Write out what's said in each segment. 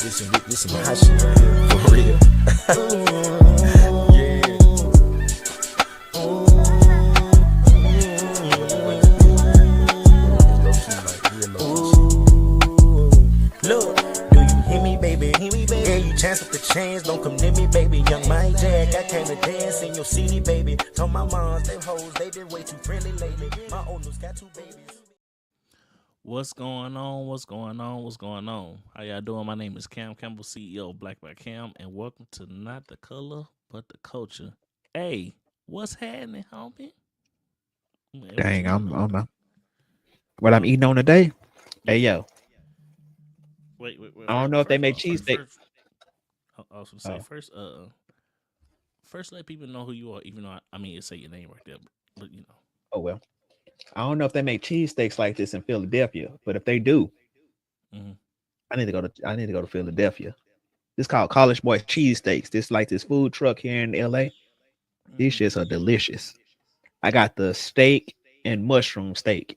This some hot shit right here, for real. Yeah. Look, do you hear me, baby? Yeah, you chance with the chains, don't come near me, baby. Young Mike Jack, I came to dance in your city, baby. Told my moms, them hoes, they been way too friendly lately. My old news got 2 babies. What's going on? What's going on? What's going on? How y'all doing? My name is Kam Campbell, CEO of Black by Cam, and welcome to Not the Color, but the Culture. Hey, what's happening, homie? Dang, what I'm eating on today. Hey, yo. Wait. I don't know if they make cheesesteak. I was gonna say first let people know who you are, even though I mean it say your name right there, but you know. Oh well. I don't know if they make cheesesteaks like this in Philadelphia, but if they do, I need to go to Philadelphia. This called College Boy Cheesesteaks. This food truck here in LA. These shits are delicious. I got the steak and mushroom steak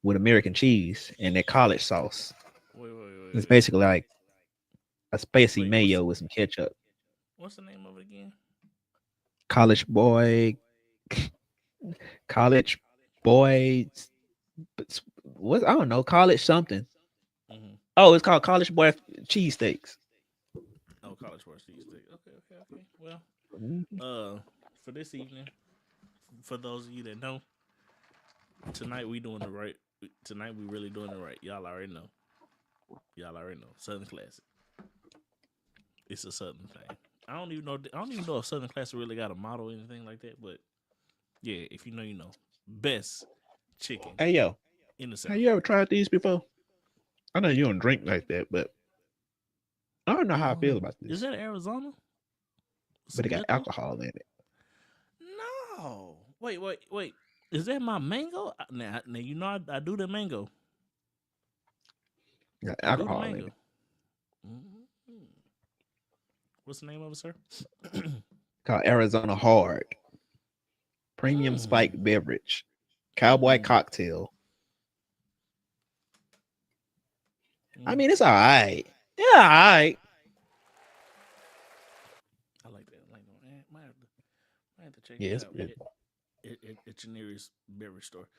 with American cheese and their college sauce. Wait. It's basically like a spicy mayo with some ketchup. What's the name of it again? College Boy. What? I don't know. College something. Oh, it's called College Boy Cheesesteaks. Oh, College Boy Cheesesteak. Okay. Well, for this evening, for those of you that know, tonight we doing it right. Tonight we really doing it right. Y'all already know. Southern Classic. It's a Southern thing. I don't even know if Southern Classic really got a motto or anything like that. But yeah, if you know, you know. Best chicken. Hey yo, in the South. Have you ever tried these before? I know you don't drink like that, but I don't know how I feel about this. Is that Arizona? But it got alcohol in it. No. Wait. Is that my mango? Now you know I do the mango. Got alcohol in it. What's the name of it, sir? Called Arizona Hard. Premium spiked beverage. Cowboy cocktail. I mean, it's all right. Yeah, all right. I like that. Might have to check it out at your nearest beverage store.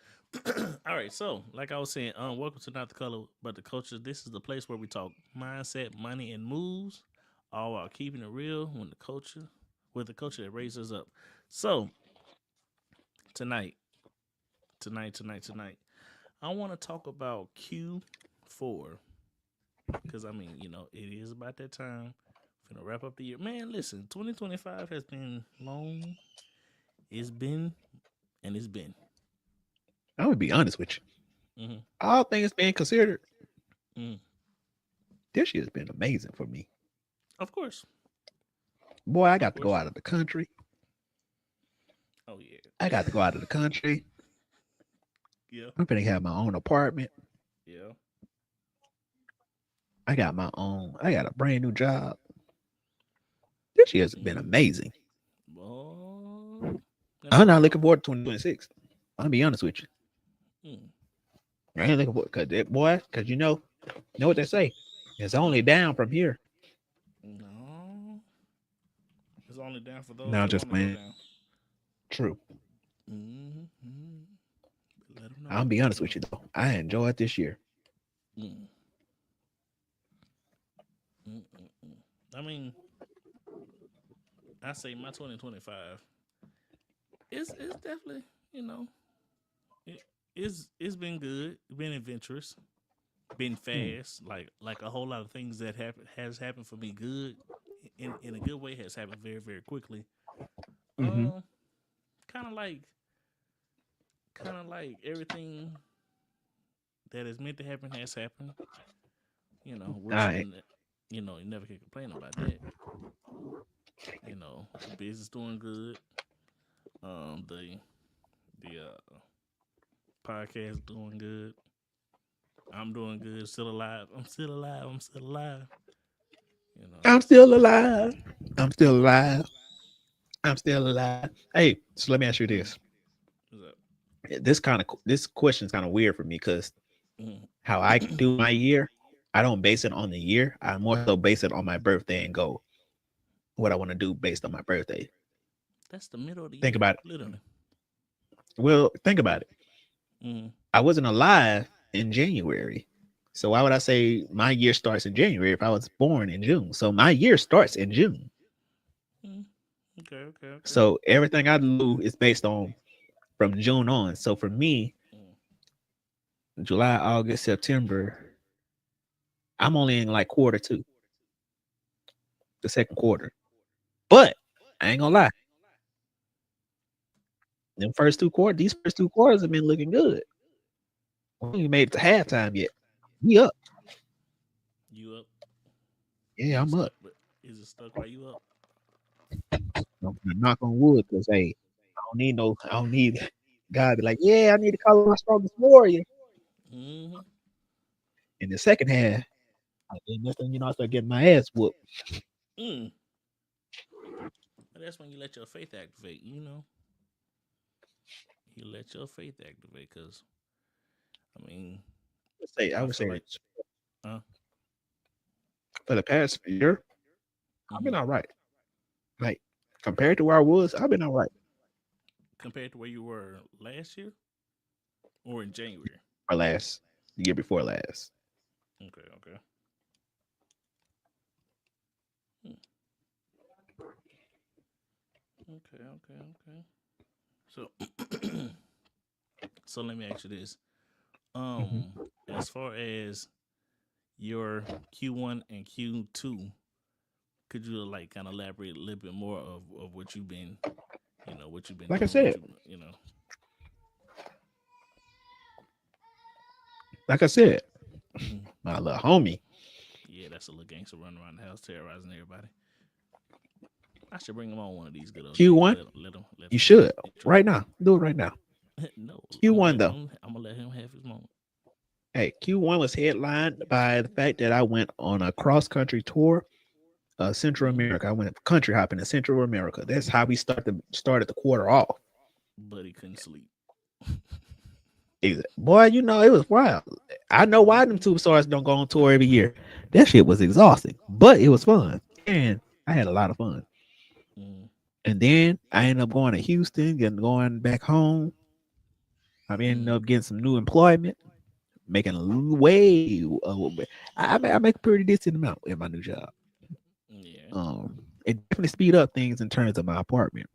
All right, so like I was saying, welcome to Not the Color but the Culture. This is the place where we talk mindset, money, and moves, all while keeping it real with the culture that raises us up. So tonight, I want to talk about Q4 because I mean, you know, it is about that time. We're gonna wrap up the year, man. Listen, 2025 has been long. It's been. I'm gonna be honest with you. All things being considered, this year's been amazing for me. Of course. Boy, I got to go out of the country. Oh yeah. I got to go out of the country. Yeah. I'm gonna have my own apartment. Yeah. I got a brand new job. This year's been amazing. I'm not looking forward to 2026. I'll be honest with you. I ain't looking forward because you know what they say. It's only down from here. No. It's only down for those. No, just man. True. I'll be honest with you though. I enjoyed this year. I mean, I say my 2025. It's definitely, you know, it's been good, been adventurous, been fast. Like a whole lot of things that has happened for me good in a good way has happened very, very quickly. Kind of like everything that is meant to happen has happened. You know, you never can complain about that. You know, the business doing good. The podcast doing good. I'm doing good. Still alive. I'm still alive. You know, I'm still alive. Hey, so let me ask you this. This question is kind of weird for me because how I do my year, I don't base it on the year. I more so base it on my birthday and go what I want to do based on my birthday. That's the middle of the Think year, about it. literally. Well, think about it. Mm. I wasn't alive in January. So why would I say my year starts in January if I was born in June? So my year starts in June. Mm. Okay. So everything I do is based on from June on. So for me, Mm. July, August, September, I'm only in like quarter two, the second quarter. But I ain't gonna lie. These first two quarters have been looking good. We ain't made it to halftime yet. We up. You up? Is Yeah, it I'm stuck? up. But is it stuck while you up? I'm gonna knock on wood because hey, I don't need God be like, yeah, I need to call on my strongest warrior. Mm-hmm. In the second half, next thing you know, I start getting my ass whooped. Mm. But that's when you let your faith activate. You let your faith activate because I mean, I I would feel say like, uh, for the past year, I've mm-hmm. been all right. Like compared to where I was, I've been all right. Compared to where you were last year or in January. Or last the year before last. Okay. Hmm. Okay. So, so let me ask you this: Mhm. as far as your Q1 and Q2, could you like kind of elaborate a little bit more of what you've been, what you've been Like I doing, said, like I said, Mhm. my little homie. Yeah, that's a little gangster running around the house terrorizing everybody. I should bring him on one of these good old days. Q1, Let you him should get right tripping. now. Do it right now. No, Q1 though. I'm gonna let him have his moment. Hey, Q1 was headlined by the fact that I went on a cross country tour, Central Mm. America. I went country hopping in Central America. That's how we started the quarter off. But he couldn't sleep. Boy, it was wild. I know why them superstars don't go on tour every year. That shit was exhausting, but it was fun, and I had a lot of fun. Mm. And then I ended up going to Houston and going back home. I ended Mm. up getting some new employment, making way. I make a pretty decent amount in my new job. Yeah. It definitely speed up things in terms of my apartment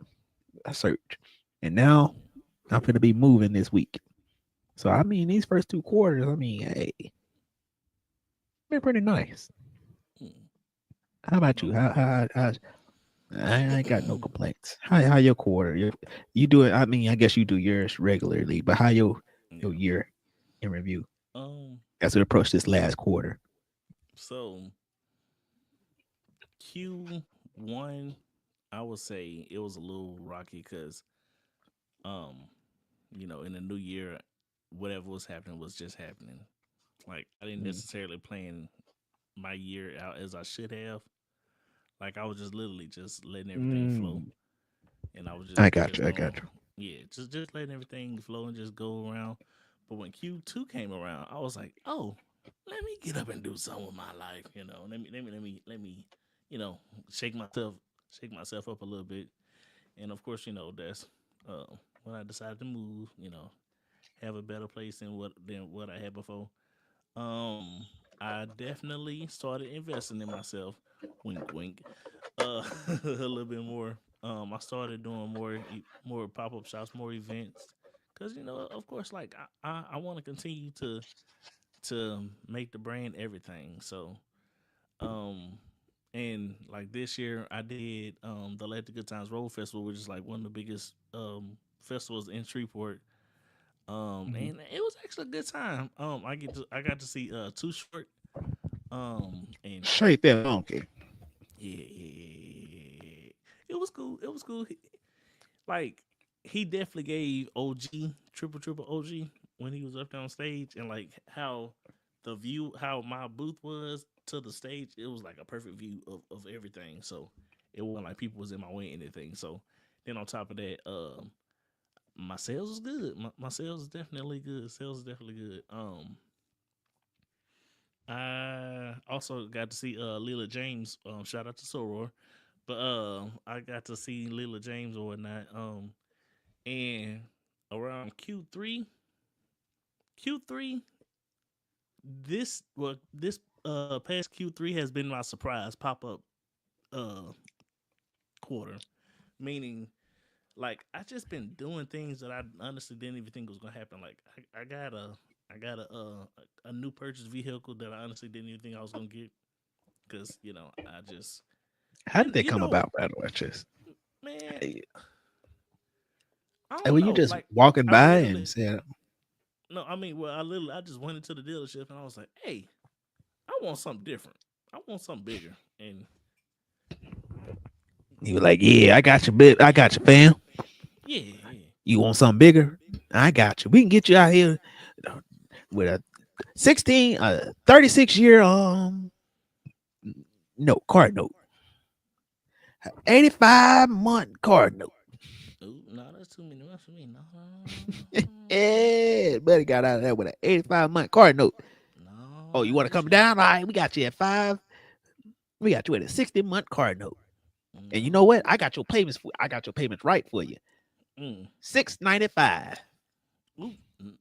search. And now Mm. I'm gonna be moving this week. So I mean, these first two quarters, I mean, hey, been pretty nice. Mm. How about you? No, of course. I ain't got no complaints. How your quarter? You do it. I mean, I guess you do yours regularly, but how your Yeah. year in review Um. as we approach this last quarter? So Q1, I would say it was a little rocky because, um, in the new year, whatever was happening was just happening. Like I didn't Mm, necessarily plan my year out as I should have. Like I was just literally just letting everything flow, mm. and I was I just got just you. I going, got you. yeah, just letting everything flow and just go around. But when Q2 came around, I was like, oh, let me get up and do something with my life. Let me, you know, shake myself up a little bit. And of course, that's uh, when I decided to move. Have a better place than what I had before. Um, I definitely started investing in myself. Wink, wink. A little bit more. I started doing more pop up shops, more events, because of course, like I want to continue to make the brand everything. So, um, and like this year, I did the Let the Good Times Road Festival, which is like one of the biggest festivals in Shreveport. Mhm. And it was actually a good time. I got to see Too Short. And Shake that monkey. yeah. It was cool. It was cool. Like he definitely gave OG triple OG when he was up there on stage, and like how my booth was to the stage, it was like a perfect view of everything. So it wasn't like people was in my way or anything. So then on top of that, my sales was good. My sales is definitely good. Sales is definitely good. I also got to see Lila James. Shout out to Soror. But I got to see Lila James or whatnot. And around Q3, this past Q3 has been my surprise pop up uh quarter. Meaning, like, I just been doing things that I honestly didn't even think was gonna happen. Like I got a new purchase vehicle that I honestly didn't even think I was gonna get because I just How did they you come know about, by the way? Just man, hey, I were don't you know. just Like, walking I by literally and said, no, I mean, well, I just went into the dealership and I was like, hey, I want something different. I want something bigger. And you were like, "Yeah, I got you, bit. I got you, fam. yeah, yeah. You want something bigger? I got you. We can get you out here with a 36 year no card note, 85-month card note." Ooh, no, that's too many months for me. No, Yeah, buddy got out of there with an 85-month card note. no, Oh, you not want to this come year. down? All right, we got you at 5. We got you at a 60-month card note. And you No. know what? I got your payments. I got your payments right for you. Mm. $695. Ooh. Mm.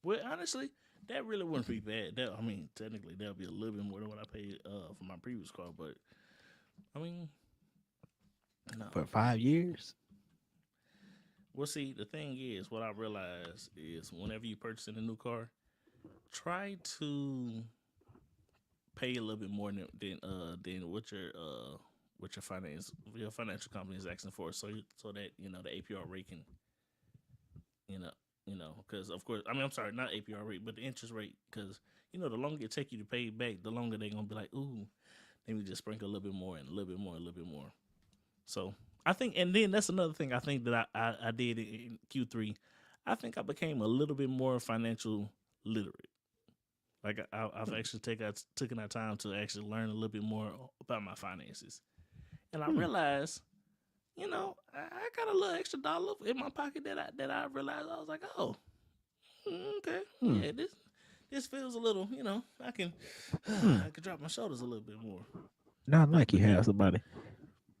Well, honestly, that really wouldn't be bad. That I mean, technically, that'll be a little bit more than what I paid for my previous car. But I mean, no. For 5 years. Well, see, the thing is, what I realized is, whenever you purchasing a new car, try to pay a little bit more than what your financial company is asking for, so that the APR rate can you know because of course, I mean, I'm sorry, not APR rate, but the interest rate, because the longer it take you to pay it back, the longer they're gonna be like, ooh, let me just sprinkle a little bit more and a little bit more, a little bit more. So I think, and then that's another thing I think that I did in Q3. I think I became a little bit more financial literate. Like I've actually taken that time to actually learn a little bit more about my finances, and I realized, I got a little extra dollar in my pocket that I realized I was like, oh, okay, yeah, this feels a little, I can I can drop my shoulders a little bit more. Not But like you but then, have somebody.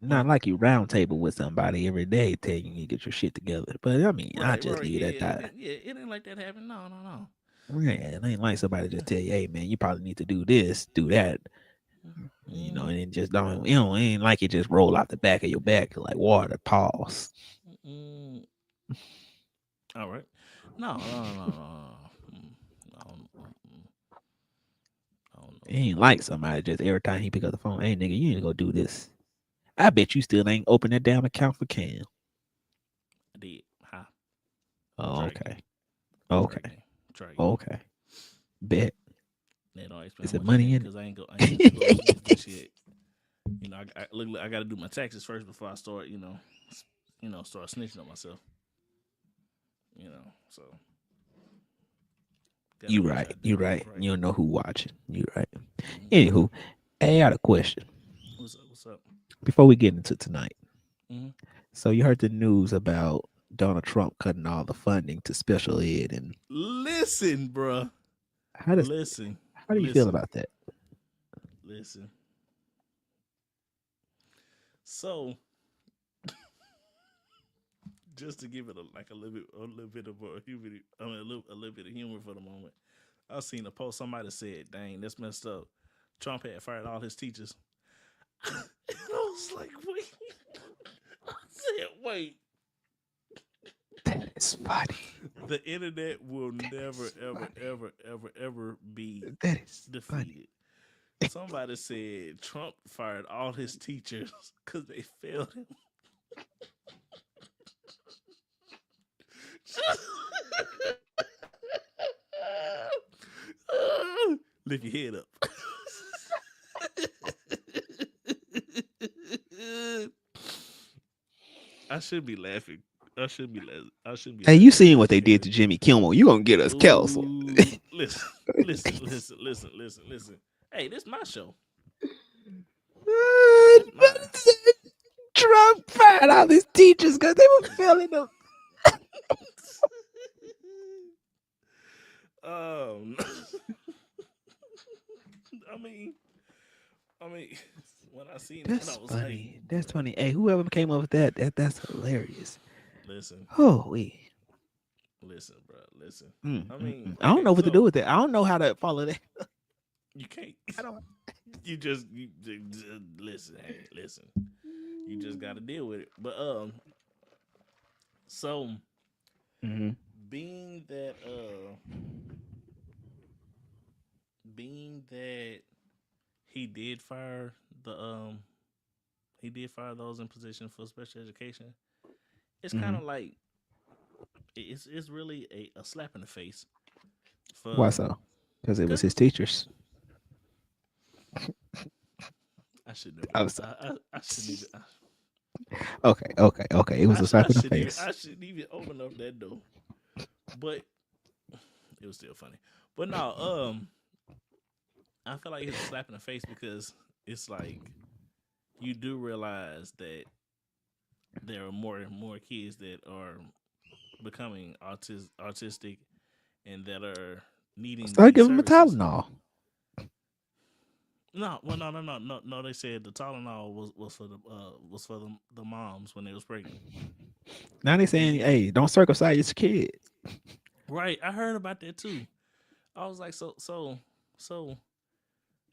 huh? Not like you round table with somebody every day telling you to get your shit together. But I mean, I just Right, leave yeah, it at that. it ain't like that happened. No, no, no. Yeah, it ain't like somebody just tell you, "Hey, man, you probably need to do this, do that." Mm-hmm. And it just don't. It ain't like it just roll out the back of your back like water. Pause. Mm-hmm. All right. No, no, no, no, no. I don't know. It ain't like somebody just every time he pick up the phone, "Hey, nigga, you need to go do this." I bet you still ain't open that damn account for Cam. I did. Huh? Oh, Try okay. again. Try Okay. again. Try again. Okay. Bet. They don't ask me Is how there much I money got in because I ain't got to go through with this yet. I got to do my taxes first before I start. Start snitching on myself. So gotta You make sure right. I do You things right. right. You don't know who watching. You right. Mm-hmm. Anywho, hey, I got a question What's up? What's up? before we get into tonight. Mm-hmm. So you heard the news about Donald Trump cutting all the funding to special ed, and Listen, bruh. how does Listen. how do you feel Listen. about that? Listen. So, just to give it a little bit of humor, a little bit of humor for the moment. I seen a post. Somebody said, "Dang, that's messed up. Trump had fired all his teachers." And I was like, "Wait." I said, "Wait." That is funny. The internet will never, ever, ever, ever, ever be That is funny. defeated. Somebody said Trump fired all his teachers because they failed him. Lift your head up. I should be laughing. I should be laughing. I should be Hey, laughing you at seen this what they did because to Jimmy Kimmel? You gonna get us canceled? ooh, listen. Hey, this my show. This mine. Trump fired all his teachers because they were failing them. Um, I mean, I mean, when I seen that, That's I was like, funny. That's funny. Hey, whoever came up with that's hilarious. listen, Oh, we. listen, bro, listen. I mean, I don't okay, know what to do so with it. I don't know how to follow that. you can't. I don't. You just listen. Hey, listen. You just got to deal with it. But so Mm-hmm. being that being that he did fire the he did fire those in position for special education. It's kind Mm-hmm. of like it's really a slap in the face Why for so? Because it was because his teachers. I should never I was I shouldn't even okay. It was a slap in the I face. shouldn't even open up that door. But it was still funny. But no, I feel like it's a slap in the face because it's like you do realize that there are more and more kids that are becoming autistic and that are needing Start these giving him a services. Tylenol. No, well, no. They said the Tylenol was for the moms when they was pregnant. Now they saying, And hey, don't circumcise your kid. right, I heard about that too. I was like, so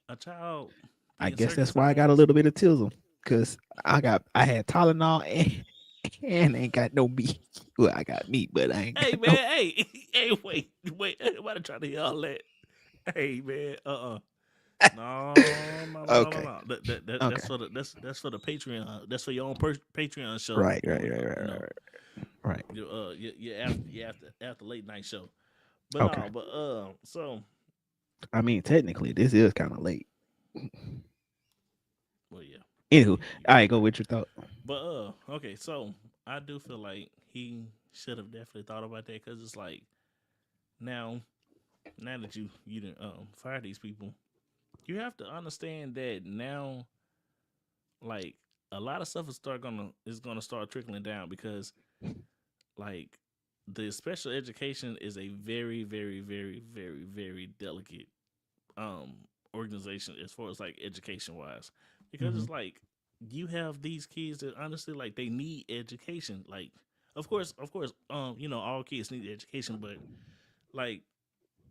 a child I being guess that's why I got a circumcised. little bit of tism. Cause I had Tylenol and ain't got no meat. Well, I got meat, but I ain't Hey got no. man, hey, hey, wait, why they trying to hear all that? Hey man, Okay. no. Okay. That's for that's for the Patreon. That's for your own Patreon show. Right. Right. Right. Right. You Right. know, Right. you after late night show. But Okay. no, but so I mean, technically, this is kind of late. well, yeah. Anywho, You all got right, it go right. with your thought. But okay, so I do feel like he should have definitely thought about that because it's like now, now that you didn't fire these people, you have to understand that now, like a lot of stuff is gonna start trickling down because like the special education is a very very delicate um organization as far as like education wise because Mm-hmm. it's like you have these kids that honestly like they need education like of course you know all kids need education but like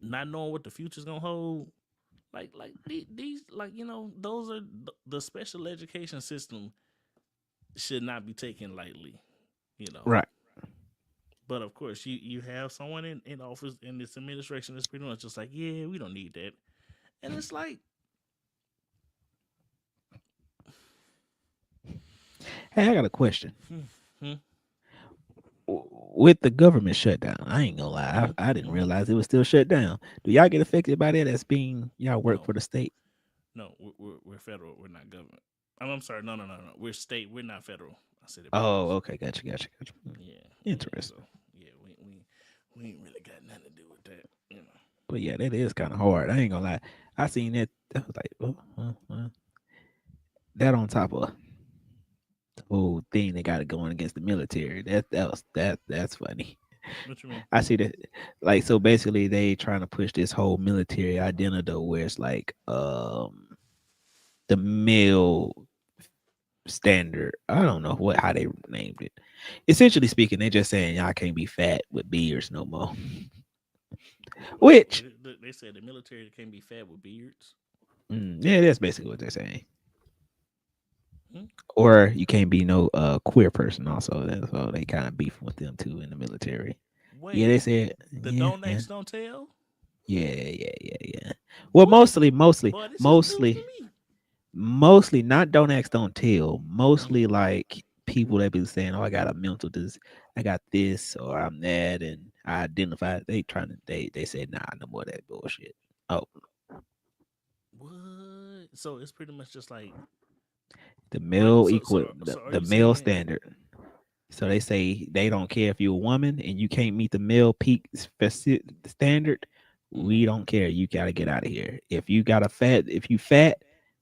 not knowing what the future's gonna hold like these like you know those are the special education system should not be taken lightly you know Right. but of course you have someone in office in this administration that's pretty much just like yeah we don't need that and it's like Hey, I got a question. hmm, hmm, With the government shutdown, I ain't gonna lie, hmm, I didn't hmm. realize it was still shut down. Do y'all get affected by that? As being y'all work No, for the state? no, we're federal. We're not government. I'm sorry. No. We're state. We're not federal. I said it Oh, backwards. okay, gotcha. Yeah, yeah. So Interesting. yeah, we ain't really got nothing to do with that. You know. But yeah, that is kind of hard. I ain't gonna lie. I seen that. I was like, that on top of the whole thing they got it going against the military. That's funny. What you mean? I see that. Like, so basically, they trying to push this whole military identity where it's like the male standard. I don't know how they named it. Essentially speaking, they're just saying y'all can't be fat with beards no more. Which, They said the military can't be fat with beards. yeah, that's basically what they're saying. Hmm? Or you can't be no queer person. Also, that's all they kind of beef with them too in the military. Yeah, Wait, they said, the yeah, don't ask, don't tell. yeah. Well, What? Boy, this is news to me. mostly not don't ask, don't tell. Hmm. Mostly like people that be saying, "Oh, I got a mental this, I got this, or I'm that," and I identify. They trying to they said, "Nah, no more of that bullshit." Oh, What? So it's pretty much just like the male equal so are the you male saying? standard. So they say they don't care if you're a woman and you can't meet the male peak standard. Hmm. We don't care. You gotta get out of here. If you fat,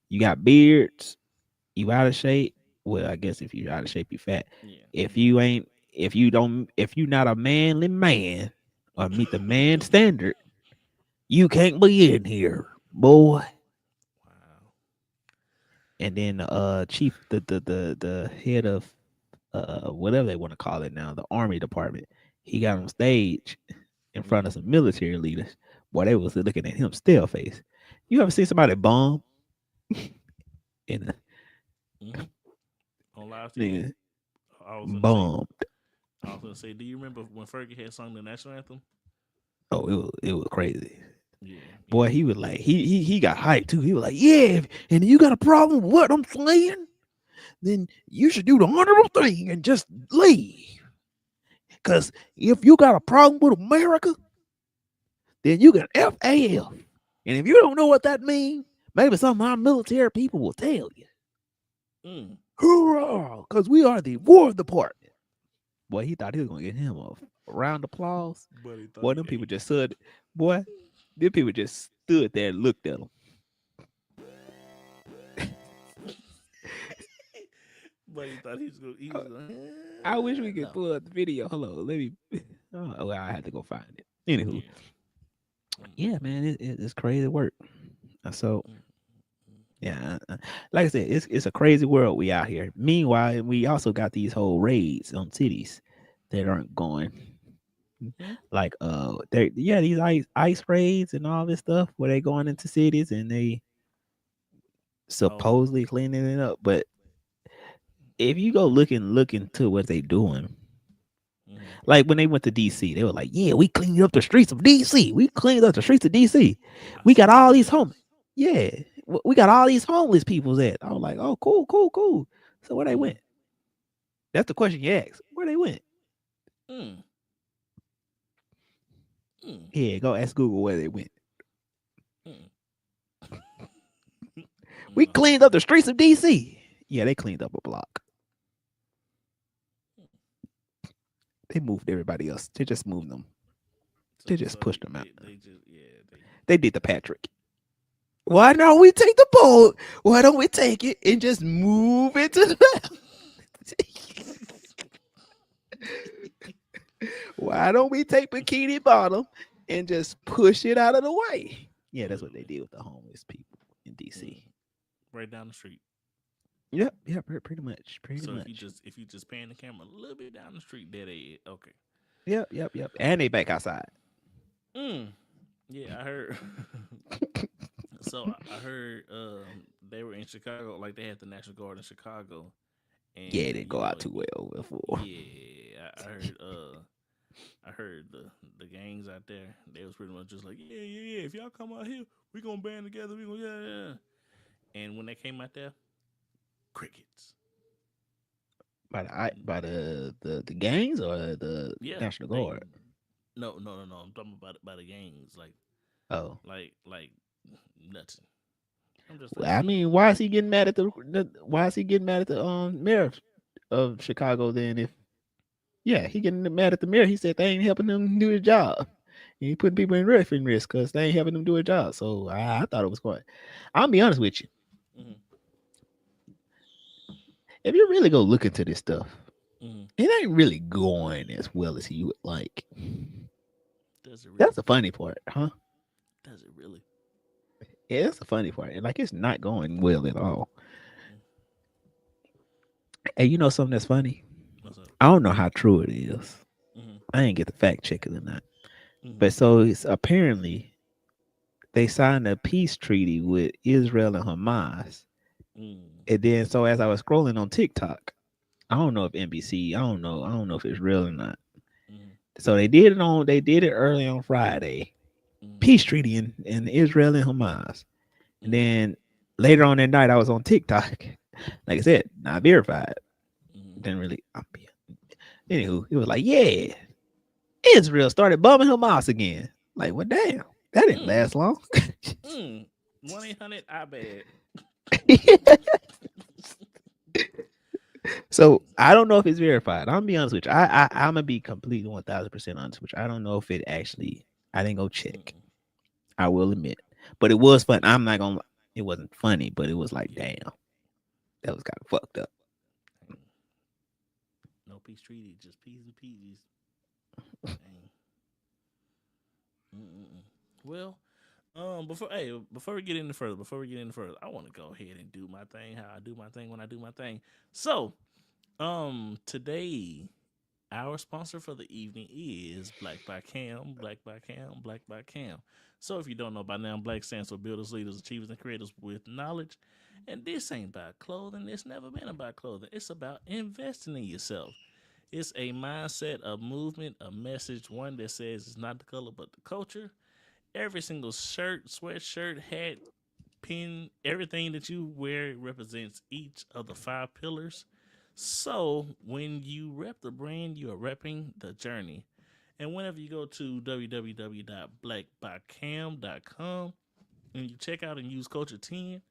you got beards, you out of shape. Well, I guess if you're out of shape, you fat. Yeah, If yeah. you ain't, if you not a manly man or meet the man standard, you can't be in here, boy. and then chief, the head of whatever they want to call it now, the army department, he got on stage in front of some military leaders. Boy, they was looking at him still face. You ever seen somebody bomb in a On live TV? nigga I was gonna say. bombed? I was gonna say. Do you remember when Fergie had sung the national anthem? Oh, it was crazy. Yeah. Boy, he was like he got hyped too. He was like, yeah, and you got a problem with what I'm saying, then you should do the honorable thing and just leave. Because if you got a problem with America, then you can FAF. And if you don't know what that means, maybe some of our military people will tell you. Hoorah! Because we are the War Department. Boy, he thought he was going to get him a round of applause. Boy, them people just stood. Boy, them people just stood there and looked at him. But he thought he was going. I wish we could pull up the video. Hello, let me. Oh, well, I had to go find it. Anywho, yeah, man, it's crazy work. So, yeah, like I said, it's a crazy world we out here. Meanwhile, we also got these whole raids on cities that aren't going. Like these ice raids and all this stuff where they going into cities and they supposedly cleaning it up, but if you go look into what they doing, like when they went to DC, they were like, "Yeah, we cleaned up the streets of DC. We cleaned up the streets of DC. We got all these homeless. Yeah, we got all these homeless people there." I was like, "Oh, cool. So where they went?" That's the question you ask. Where they went? Yeah, go ask Google where they went. We cleaned up the streets of DC. Yeah, they cleaned up a block. They moved everybody else. They just moved them. They just pushed them out. They did the Patrick. Why don't we take the boat? Why don't we take it and just move it to the Why don't we take Bikini Bottom and just push it out of the way? Yeah, that's what they did with the homeless people in DC. Right down the street. Yep, pretty much. So if you just pan the camera a little bit down the street, there they is. Okay. Yep. And they back outside. Yeah, I heard. So I heard they were in Chicago, like they had the National Guard in Chicago. And, yeah, it didn't go out too well before. Yeah, I heard the gangs out there. They was pretty much just like, yeah. If y'all come out here, we gonna band together. We gonna yeah. And when they came out there, crickets. By the gangs or the National Guard? No. I'm talking about by the gangs, like like nothing. I'm just like, I mean, why is he getting mad at the mayor of Chicago then? If he getting mad at the mayor, he said they ain't helping him do his job. And he putting people in risk because they ain't helping them do a job. So I thought it was quite. I'll be honest with you. If you really go look into this stuff, it ain't really going as well as you would like. Does it really? That's the funny part, huh? Does it really? Yeah, that's the funny part. Like, it's not going well at all. And you know something that's funny? What's up? I don't know how true it is. I ain't get the fact check it or not. But so it's apparently they signed a peace treaty with Israel and Hamas. And then so as I was scrolling on TikTok, I don't know if NBC, I don't know if it's real or not. So they did it early on Friday. Peace treaty in Israel and Hamas. And then later on that night I was on TikTok. Like I said, not verified. Didn't really anywho, it was like, yeah, Israel started bombing Hamas again. Like, well, damn, that didn't last long. 1-800 I bet. So I don't know if it's verified. I'm gonna be honest with you. I'm gonna be completely 1,000% honest with you. I don't know if it actually. I didn't go check. I will admit, but it was fun. I'm not gonna. It wasn't funny, but it was like, damn, that was kind of fucked up. No peace treaty, just P's and P's. Well, Before we get any further, I want to go ahead and do my thing. How I do my thing when I do my thing. So, today our sponsor for the evening is Black by Cam, Black by Cam, Black by Cam. So if you don't know by now, Black stands for Builders, Leaders, Achievers, and Creators with Knowledge. And this ain't about clothing. It's never been about clothing. It's about investing in yourself. It's a mindset, a movement, a message, one that says it's not the color but the culture. Every single shirt, sweatshirt, hat, pin, everything that you wear represents each of the five pillars. So when you rep the brand, you are repping the journey. And whenever you go to www.blackbycam.com and you check out and use Culture 10,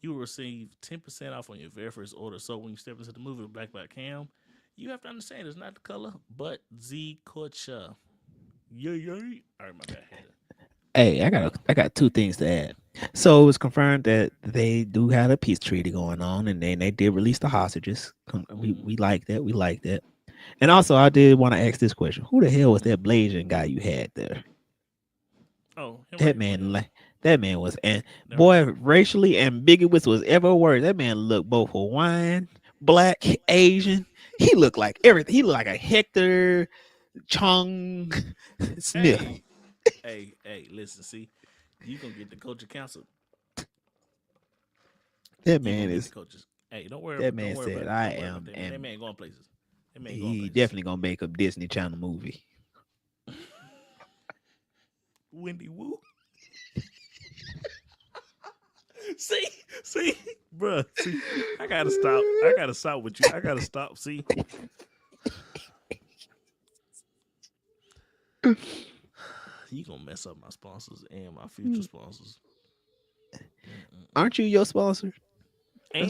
you will receive 10% off on your very first order. So when you step into the movie of Black by Cam, you have to understand it's not the color, but the culture. Yay. All right, my bad. Hey, I got two things to add. So it was confirmed that they do have a peace treaty going on, and then they did release the hostages. We like that. We like that. And also, I did want to ask this question: who the hell was that Blasian guy you had there? Oh, That man, that man was, and boy, racially ambiguous was ever a word. That man looked both Hawaiian, black, Asian. He looked like everything. He looked like a Hector Chung Smith. Hey, listen, see, you gonna get the culture council. That man is coaches. Hey, don't worry. That man don't worry said, about "I it. am," That and that man going places. That man going he places. definitely gonna make a Disney Channel movie. Wendy Woo. see, bruh. See, I gotta stop with you. I gotta stop. See, you gonna mess up my sponsors and my future sponsors. Aren't you your sponsor? And,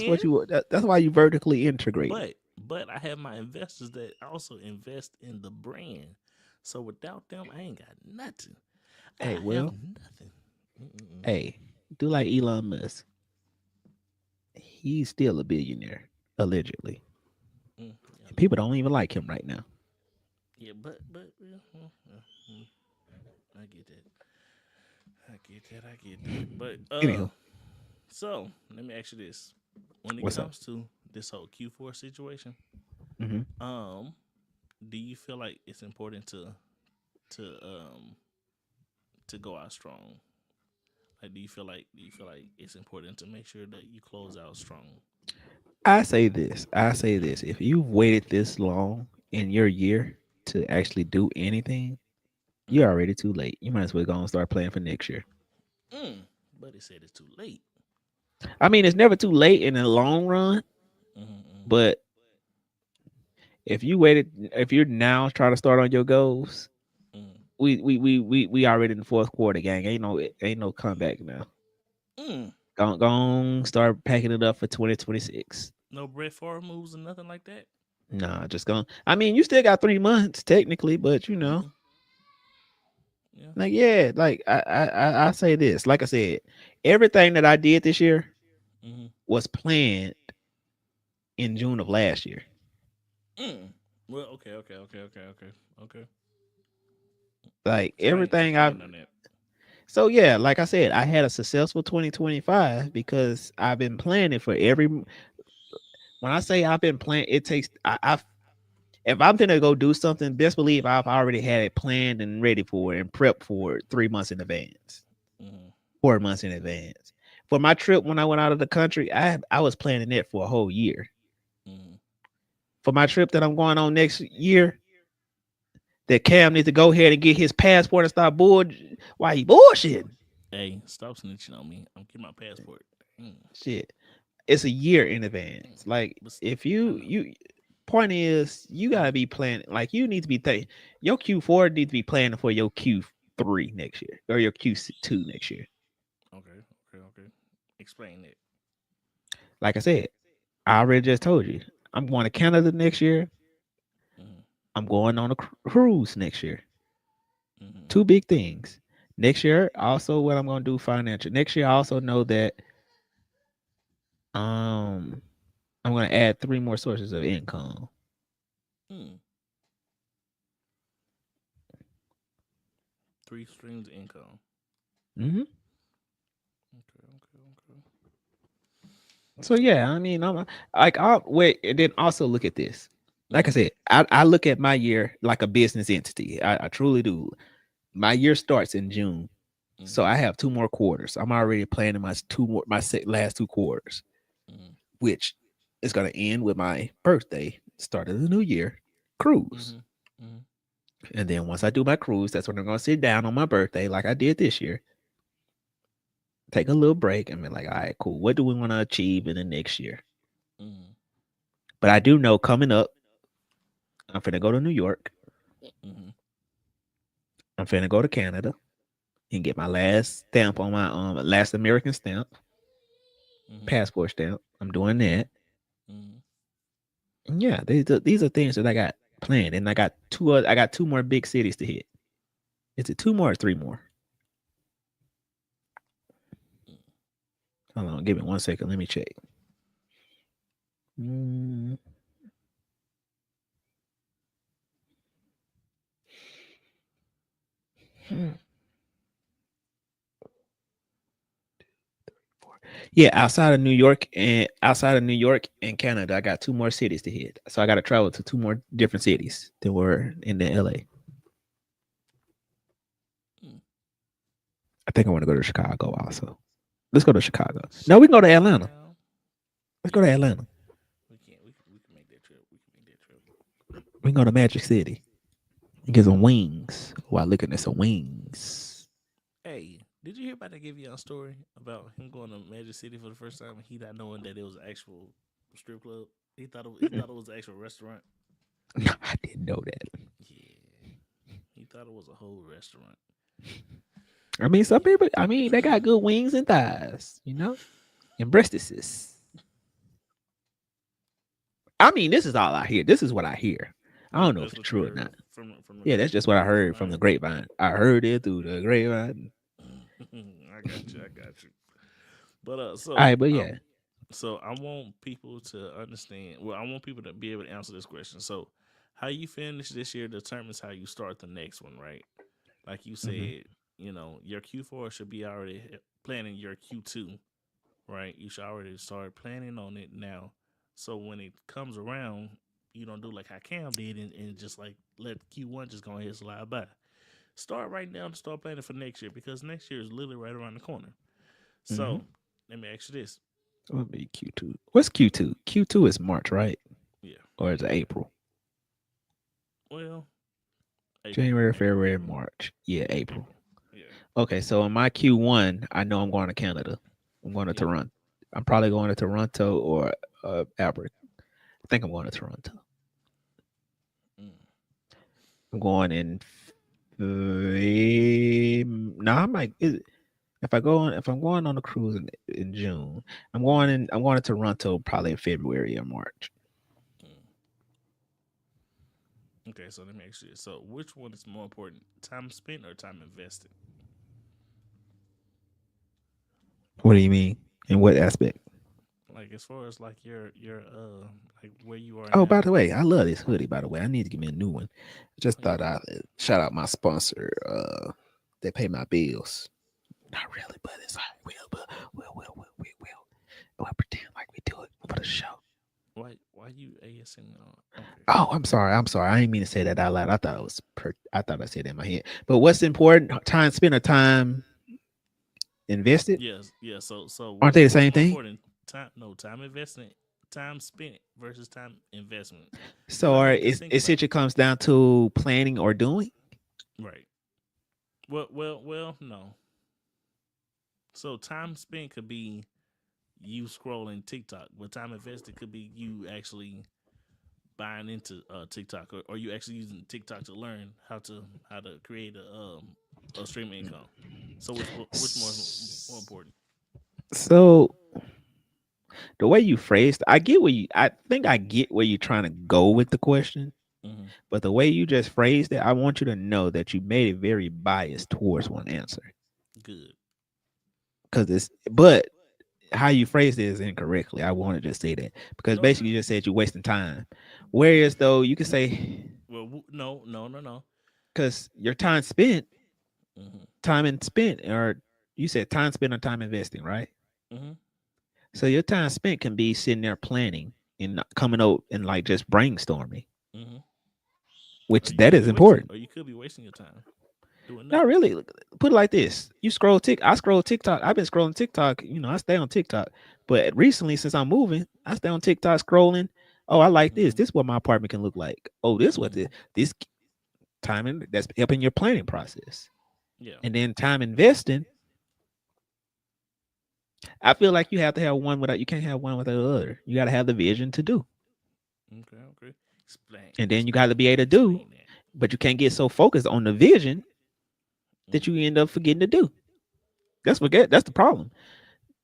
That's why you vertically integrate. but I have my investors that also invest in the brand. So without them, I ain't got nothing. Hey, I well, have nothing. hey, do like Elon Musk. He's still a billionaire, allegedly. Yeah, People don't even like him right now. yeah, but I get that. I get that. But Anyhow, so let me ask you this: when it what's up? comes to this whole Q4 situation, Mm-hmm. do you feel like it's important to um to go out strong? Like, do you feel like it's important to make sure that you close out strong? I say this. I say this. If you've waited this long in your year to actually do anything, you're already too late. You might as well go and start planning for next year. But it said it's too late. I mean, it's never too late in the long run, but if you waited, if you're now trying to start on your goals, we already in the fourth quarter, gang. Ain't no comeback now. Go start packing it up for 2026. No Brett Favre moves and nothing like that. Nah, just going. I mean, you still got 3 months technically, but you know, like I say this. Like I said, everything that I did this year was planned in June of last year. Well, okay. Like Explain on that. So yeah, like I said, I had a successful 2025 because I've been planning for every. When I say I've been planning, it takes I've. If I'm gonna go do something, best believe I've already had it planned and ready for it and prepped for it 3 months in advance, 4 months in advance. For my trip when I went out of the country, I was planning it for a whole year. For my trip that I'm going on next year, that Cam needs to go ahead and get his passport and stop why he bullshitting. Hey, stop snitching on me. I'm getting my passport. Shit. It's a year in advance. Like if you point is you gotta be planning, like you need to be thinking your Q4 needs to be planning for your Q3 next year or your Q2 next year. Okay. Explain it. Like I said, I already just told you. I'm going to Canada next year. I'm going on a cruise next year. Two big things. Next year, also what I'm going to do financial. Next year, I also know that I'm going to add 3 more sources of income. 3 streams of income. So yeah, I mean, I'm like, I'll wait, and then also look at this. Like I said, I look at my year like a business entity. I truly do. My year starts in June, so I have 2 more quarters. I'm already planning last 2 quarters, which is going to end with my birthday, start of the new year, cruise. And then once I do my cruise, that's when I'm going to sit down on my birthday, like I did this year, take a little break, and be like, all right, cool. What do we want to achieve in the next year? But I do know coming up, I'm finna go to New York. I'm finna go to Canada and get my last stamp on my last American stamp, passport stamp. I'm doing that. And yeah, these are things that I got planned, and I got 2 more big cities to hit. Is it 2 more or 3 more? Hold on, give me 1 second. Let me check. Yeah, outside of New York and Canada, I got 2 more cities to hit. So I got to travel to 2 more different cities than were in the LA. I think I want to go to Chicago also. Let's go to Chicago. No, we can go to Atlanta. Let's go to Atlanta. We can make that trip. We can go to Magic City and get some wings while looking at some wings. Hey, did you hear about that give you a story about him going to Magic City for the first time and he not knowing that it was an actual strip club? He thought it was an actual restaurant. No, I didn't know that. Yeah. He thought it was a whole restaurant. I mean, some people, they got good wings and thighs, and breastises. I mean, this is all I hear. This is what I hear. I don't know if it's true or not. Yeah, that's just what I heard from the grapevine. I heard it through the grapevine. I got you. But so, all right, but yeah. So I want people to understand. Well, I want people to be able to answer this question. So, how you finish this year determines how you start the next one, right? Like you said, your Q4 should be already planning your Q2, right? You should already start planning on it now. So when it comes around, you don't do like how Cam did and just like let Q1 just go ahead and slide by. Start right now to start planning for next year because next year is literally right around the corner. So let me ask you this. What would be Q2? What's Q2? Q2 is March, right? Yeah. Or is it April? Well, April. January, February, March. Yeah, April. Yeah. Okay, so in my Q1, I know I'm going to Canada. I'm going to Toronto. I'm probably going to Toronto or Albert. I think I'm going to Toronto. I'm going in. I might. If I'm going on a cruise in June, I'm going to Toronto probably in February or March. Okay, so let me ask you this. So which one is more important, time spent or time invested? What do you mean? In what aspect? Like as far as like your like where you are. Oh, by the way, I love this hoodie. By the way, I need to give me a new one. Just thought I'd shout out my sponsor. They pay my bills. Not really, but it's like we'll pretend like we do it for the show. Why you ASing? Okay. Oh, I'm sorry. I didn't mean to say that out loud. I thought it was I thought I said it in my head. But what's important? Time spent or time invested? Yes, yeah. So aren't they the same thing? Time investment, time spent versus time investment. So it comes down to planning or doing? Right. Well, no. So time spent could be you scrolling TikTok, but time invested could be you actually buying into TikTok, or you actually using TikTok to learn how to create a stream income. So which more important? So the way you phrased, I think I get where you're trying to go with the question, but the way you just phrased it, I want you to know that you made it very biased towards one answer. Good. But how you phrased it is incorrectly. I want to just say that because basically you just said you're wasting time. Whereas though you could say, well, no, because your time spent, time and spent, or you said time spent or time investing, right? Mm-hmm. So your time spent can be sitting there planning and coming out and like just brainstorming, Mm-hmm. which that is important. Or you could be wasting your time doing Not nothing. really. Put it like this: you scroll I scroll TikTok. I've been scrolling TikTok. I stay on TikTok, but recently since I'm moving, I stay on TikTok scrolling. Oh, I like this. Mm-hmm. This is what my apartment can look like. Oh, this what Mm-hmm. this timing that's helping your planning process. Yeah. And then time investing. I feel like you have to have one without you can't have one without the other. You got to have the vision to do, Okay. Okay. and then you got to be able to do. Explain that. But you can't get so focused on the vision that you end up forgetting to do. That's the problem.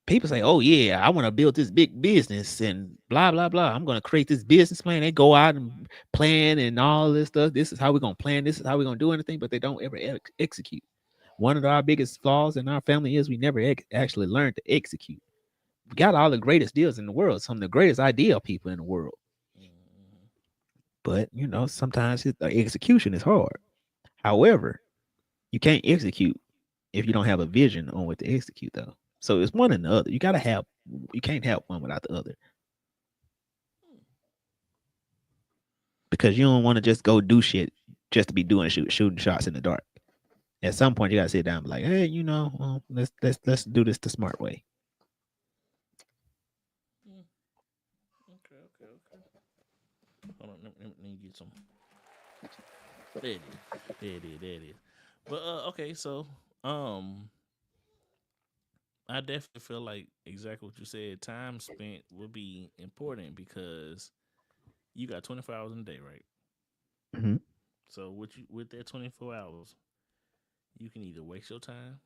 People say, "Oh yeah, I want to build this big business and blah blah blah. I'm going to create this business plan." They go out and plan and all this stuff. This is how we're going to plan. This is how we're going to do anything, but they don't ever execute. One of our biggest flaws in our family is we never actually learned to execute. We got all the greatest deals in the world, some of the greatest idea people in the world, Mm-hmm. but sometimes the execution is hard. However, you can't execute if you don't have a vision on what to execute, though. So it's one and the other. You can't have one without the other, because you don't want to just go do shit just to be doing shooting shots in the dark. At some point, you gotta sit down and be like, "Hey, let's do this the smart way." Okay. Okay. Okay. Hold on. Let me get some. There it is. There it is. There it is. But okay. So I definitely feel like exactly what you said. Time spent would be important because you got 24 hours in a day, right? Mm-hmm. So with that 24 hours, you can either waste your time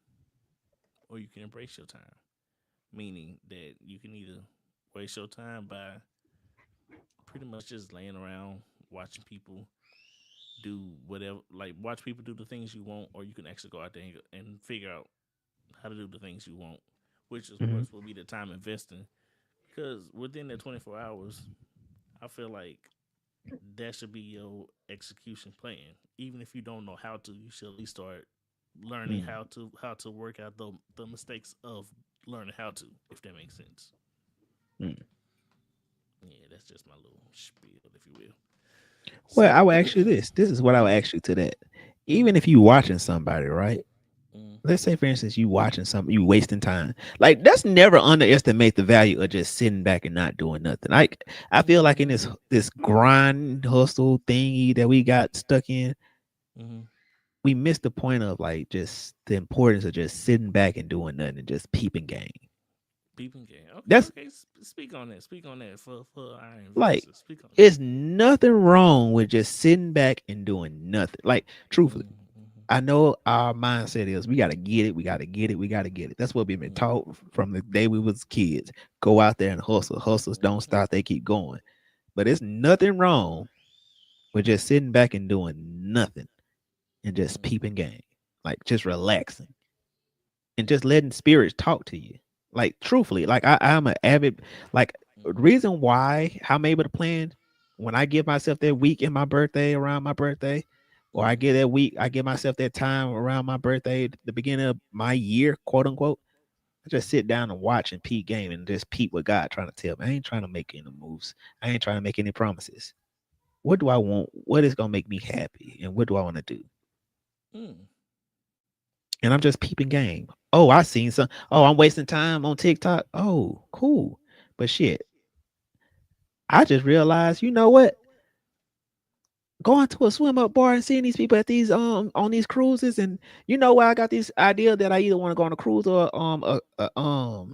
or you can embrace your time. Meaning that you can either waste your time by pretty much just laying around watching people do whatever, like watch people do the things you want, or you can actually go out there and figure out how to do the things you want, which is Mm-hmm. what will be the time investing. Because within that 24 hours, I feel like that should be your execution plan. Even if you don't know how to, you should at least start learning how to work out the mistakes of learning how to, if that makes sense. Mm-hmm. Yeah, that's just my little spiel, if you will. Well, I So, will ask you this. This is what I will ask you to that. mm, Even if you watching somebody, right? mm, Let's say, for instance, you watching something, you wasting time. Like, that's never underestimate the value of just sitting back and not doing nothing. Like, I feel like in this grind hustle thingy that we got stuck in, mm-hmm. we missed the point of like just the importance of just sitting back and doing nothing and just peeping game. Peeping game. Okay, That's okay. Speak on that. Speak on that for our like, investors. Speak on it's nothing wrong with just sitting back and doing nothing. Like, that. truthfully, Mm-hmm. I know our mindset is we gotta get it, we gotta get it, we gotta get it. That's what we've been taught from the day we was kids. Go out there and hustle. Hustles don't stop, they keep going. But it's nothing wrong with just sitting back and doing nothing and just peeping game. Like just relaxing and just letting spirits talk to you. Like truthfully, like I'm an avid like reason why I'm able to plan when I give myself that week in my birthday around my birthday, or I get that week, I give myself that time around my birthday, the beginning of my year, quote unquote. I just sit down and watch and peep game and just peep what God trying to tell me. I ain't trying to make any moves. I ain't trying to make any promises. What do I want? What is gonna make me happy? And what do I want to do? Mm. And I'm just peeping game. Oh, I seen some. Oh, I'm wasting time on TikTok. Oh, cool. But shit, I just realized, you know what? Going to a swim up bar and seeing these people at these on these cruises, and you know why I got this idea that I either want to go on a cruise or a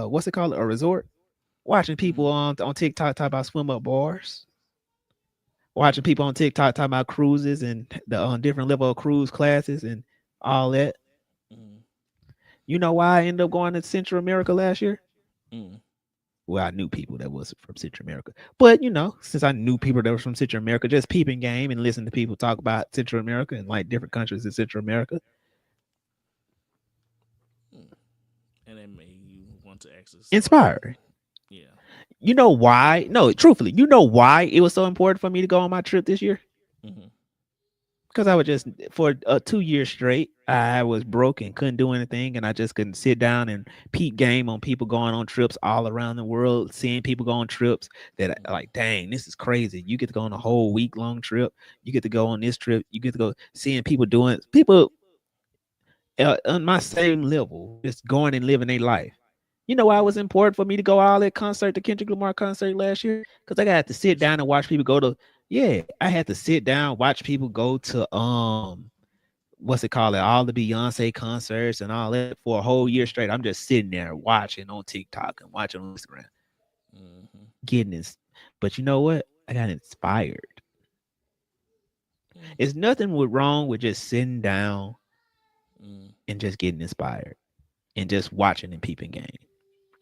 what's it called, a resort. Watching people on TikTok talk about swim up bars. Watching people on TikTok talk about cruises and the different level of cruise classes and all that. Mm. You know why I ended up going to Central America last year? Mm. Well, I knew people that was from Central America, but since I knew people that was from Central America, just peeping game and listening to people talk about Central America and like different countries in Central America, And it made you want to access. inspired. Yeah. You know why? No, truthfully, you know why it was so important for me to go on my trip this year? Mm-hmm. Because I was just for 2 years straight, I was broke and couldn't do anything, and I just couldn't sit down and peep game on people going on trips all around the world, seeing people go on trips that like, dang, this is crazy. You get to go on a whole week-long trip. You get to go on this trip. You get to go seeing people doing people on my same level, just going and living their life. You know why it was important for me to go all that concert, the Kendrick Lamar concert last year? Because I got to sit down and watch people go to, I had to sit down, watch people go to what's it called? All the Beyonce concerts and all that for a whole year straight. I'm just sitting there watching on TikTok and watching on Instagram. Getting this. But you know what? I got inspired. It's nothing wrong with just sitting down and just getting inspired and just watching and peeping game.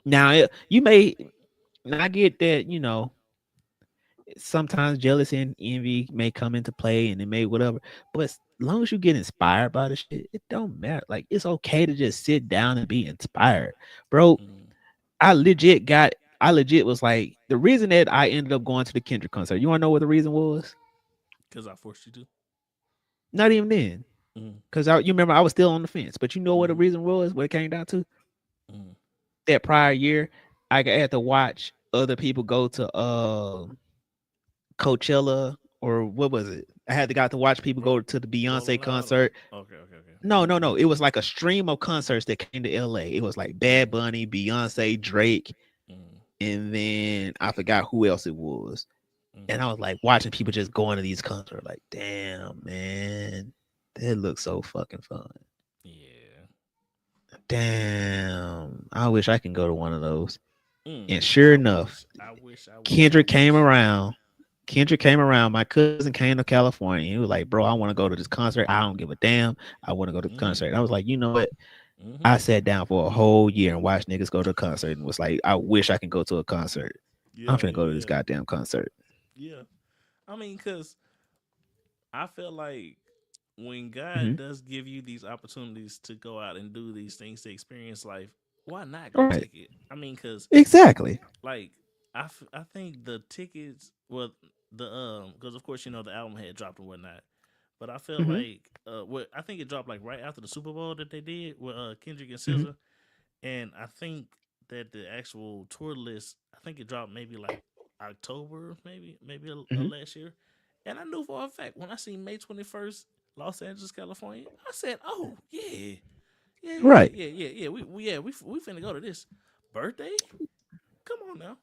Now, you may not get that, you know, sometimes jealousy and envy may come into play and it may whatever, but as long as you get inspired by the shit, it don't matter. Like, it's okay to just sit down and be inspired. Bro, I legit was like, the reason that I ended up going to the Kendrick concert, you want to know what the reason was? Because I forced you to. Not even then. Because you remember I was still on the fence, but you know what the reason was, what it came down to? That prior year, I had to watch other people go to Coachella, or what was it? I had to watch people go to the Beyonce concert. Okay. No. It was like a stream of concerts that came to LA. It was like Bad Bunny, Beyonce, Drake, and then I forgot who else it was. And I was like watching people just going to these concerts, like, damn, man, that looks so fucking fun. Yeah. Damn, I wish I can go to one of those. And sure enough, Kendrick came around. My cousin came to California. He was like, bro, I want to go to this concert. I don't give a damn. I want to go to the concert. And I was like, you know what? I sat down for a whole year and watched niggas go to a concert and was like, I wish I can go to a concert. I'm finna go to this goddamn concert. Yeah. I mean, because I feel like when God does give you these opportunities to go out and do these things to experience life, why not go take it? I mean, because exactly, like I think the tickets, well, because of course, you know, the album had dropped and whatnot, but I feel like I think it dropped like right after the Super Bowl that they did with Kendrick and SZA, and I think that the actual tour list, I think it dropped maybe like October, maybe last year, and I knew for a fact when I seen May 21st, Los Angeles, California, I said, "Oh yeah, right, yeah, we finna go to this birthday. Come on now,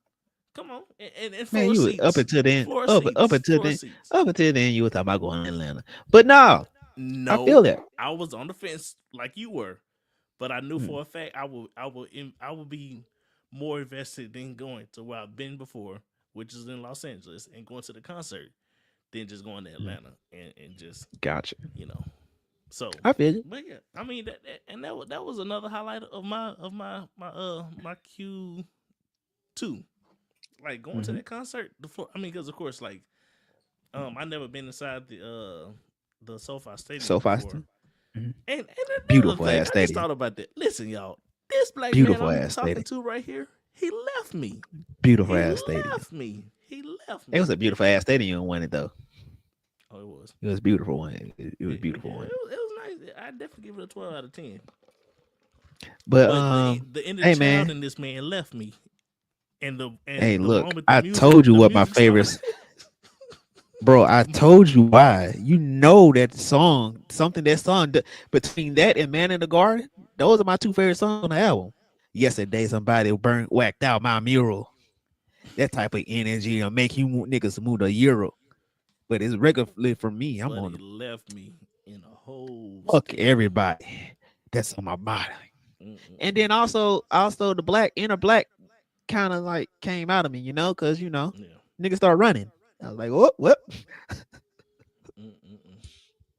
come on." And floor man, you seats, up until then, up until then, you were talking about going to Atlanta, but no, I feel that I was on the fence like you were, but I knew for a fact I will be more invested in going to where I've been before, which is in Los Angeles, and going to the concert than just going to Atlanta and just gotcha. You know, so I feel it. But yeah, I mean that was another highlight of my Q2, like going to that concert. The floor. I mean, because of course, like I never been inside the SoFi Stadium before. And beautiful thing, ass stadium. I just thought about that. Listen, y'all, this black beautiful man I'm ass talking stadium. to right here, he left me. Beautiful ass stadium. He left me. It was a beautiful ass stadium. You won it though. Oh, it was. It was beautiful one. It was beautiful one. It was nice. I definitely give it a 12 out of 10. But the inner child in this man left me. Look, I told you what my favorites. Bro, I told you why. You know that song, between that and Man in the Garden, those are my two favorite songs on the album. Yesterday, somebody whacked out my mural. That type of energy will make you niggas move the euro. But it's regularly for me. I'm on. Left me in a whole. Fuck everybody. That's on my body. And then also the inner black kind of like came out of me, you know, because niggas start running. I was like, what? And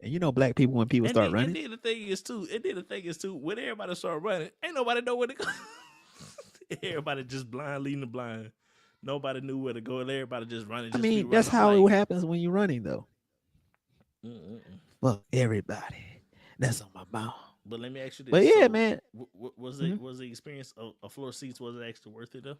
you know, black people when people start running. And then the thing is too, when everybody start running, ain't nobody know where to go. Everybody just blind leading the blind. Nobody knew where to go, and everybody just running. I mean, that's how it happens when you're running, though. Fuck everybody. That's on my mouth. But let me ask you this. But yeah, man. Was the experience of floor seats, was it actually worth it though?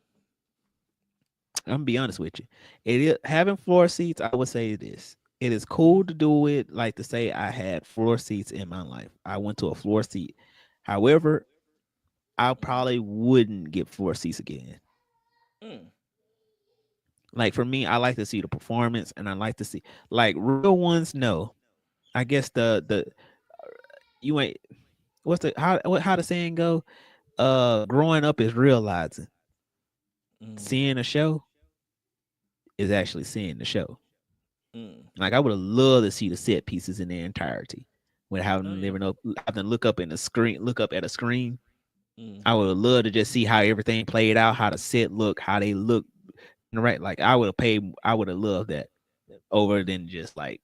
I'm gonna be honest with you. Having floor seats, I would say this. it is cool to do it. Like to say I had floor seats in my life. I went to a floor seat. However, I probably wouldn't get floor seats again. Like for me, I like to see the performance, and I like to see like real ones. No, I guess the you ain't. What's the how the saying go? Growing up is realizing. Seeing a show is actually seeing the show. Like I would have loved to see the set pieces in their entirety. When having to look up at a screen. I would have loved to just see how everything played out, how the set look, how they look. Right, like I would have loved that over than just like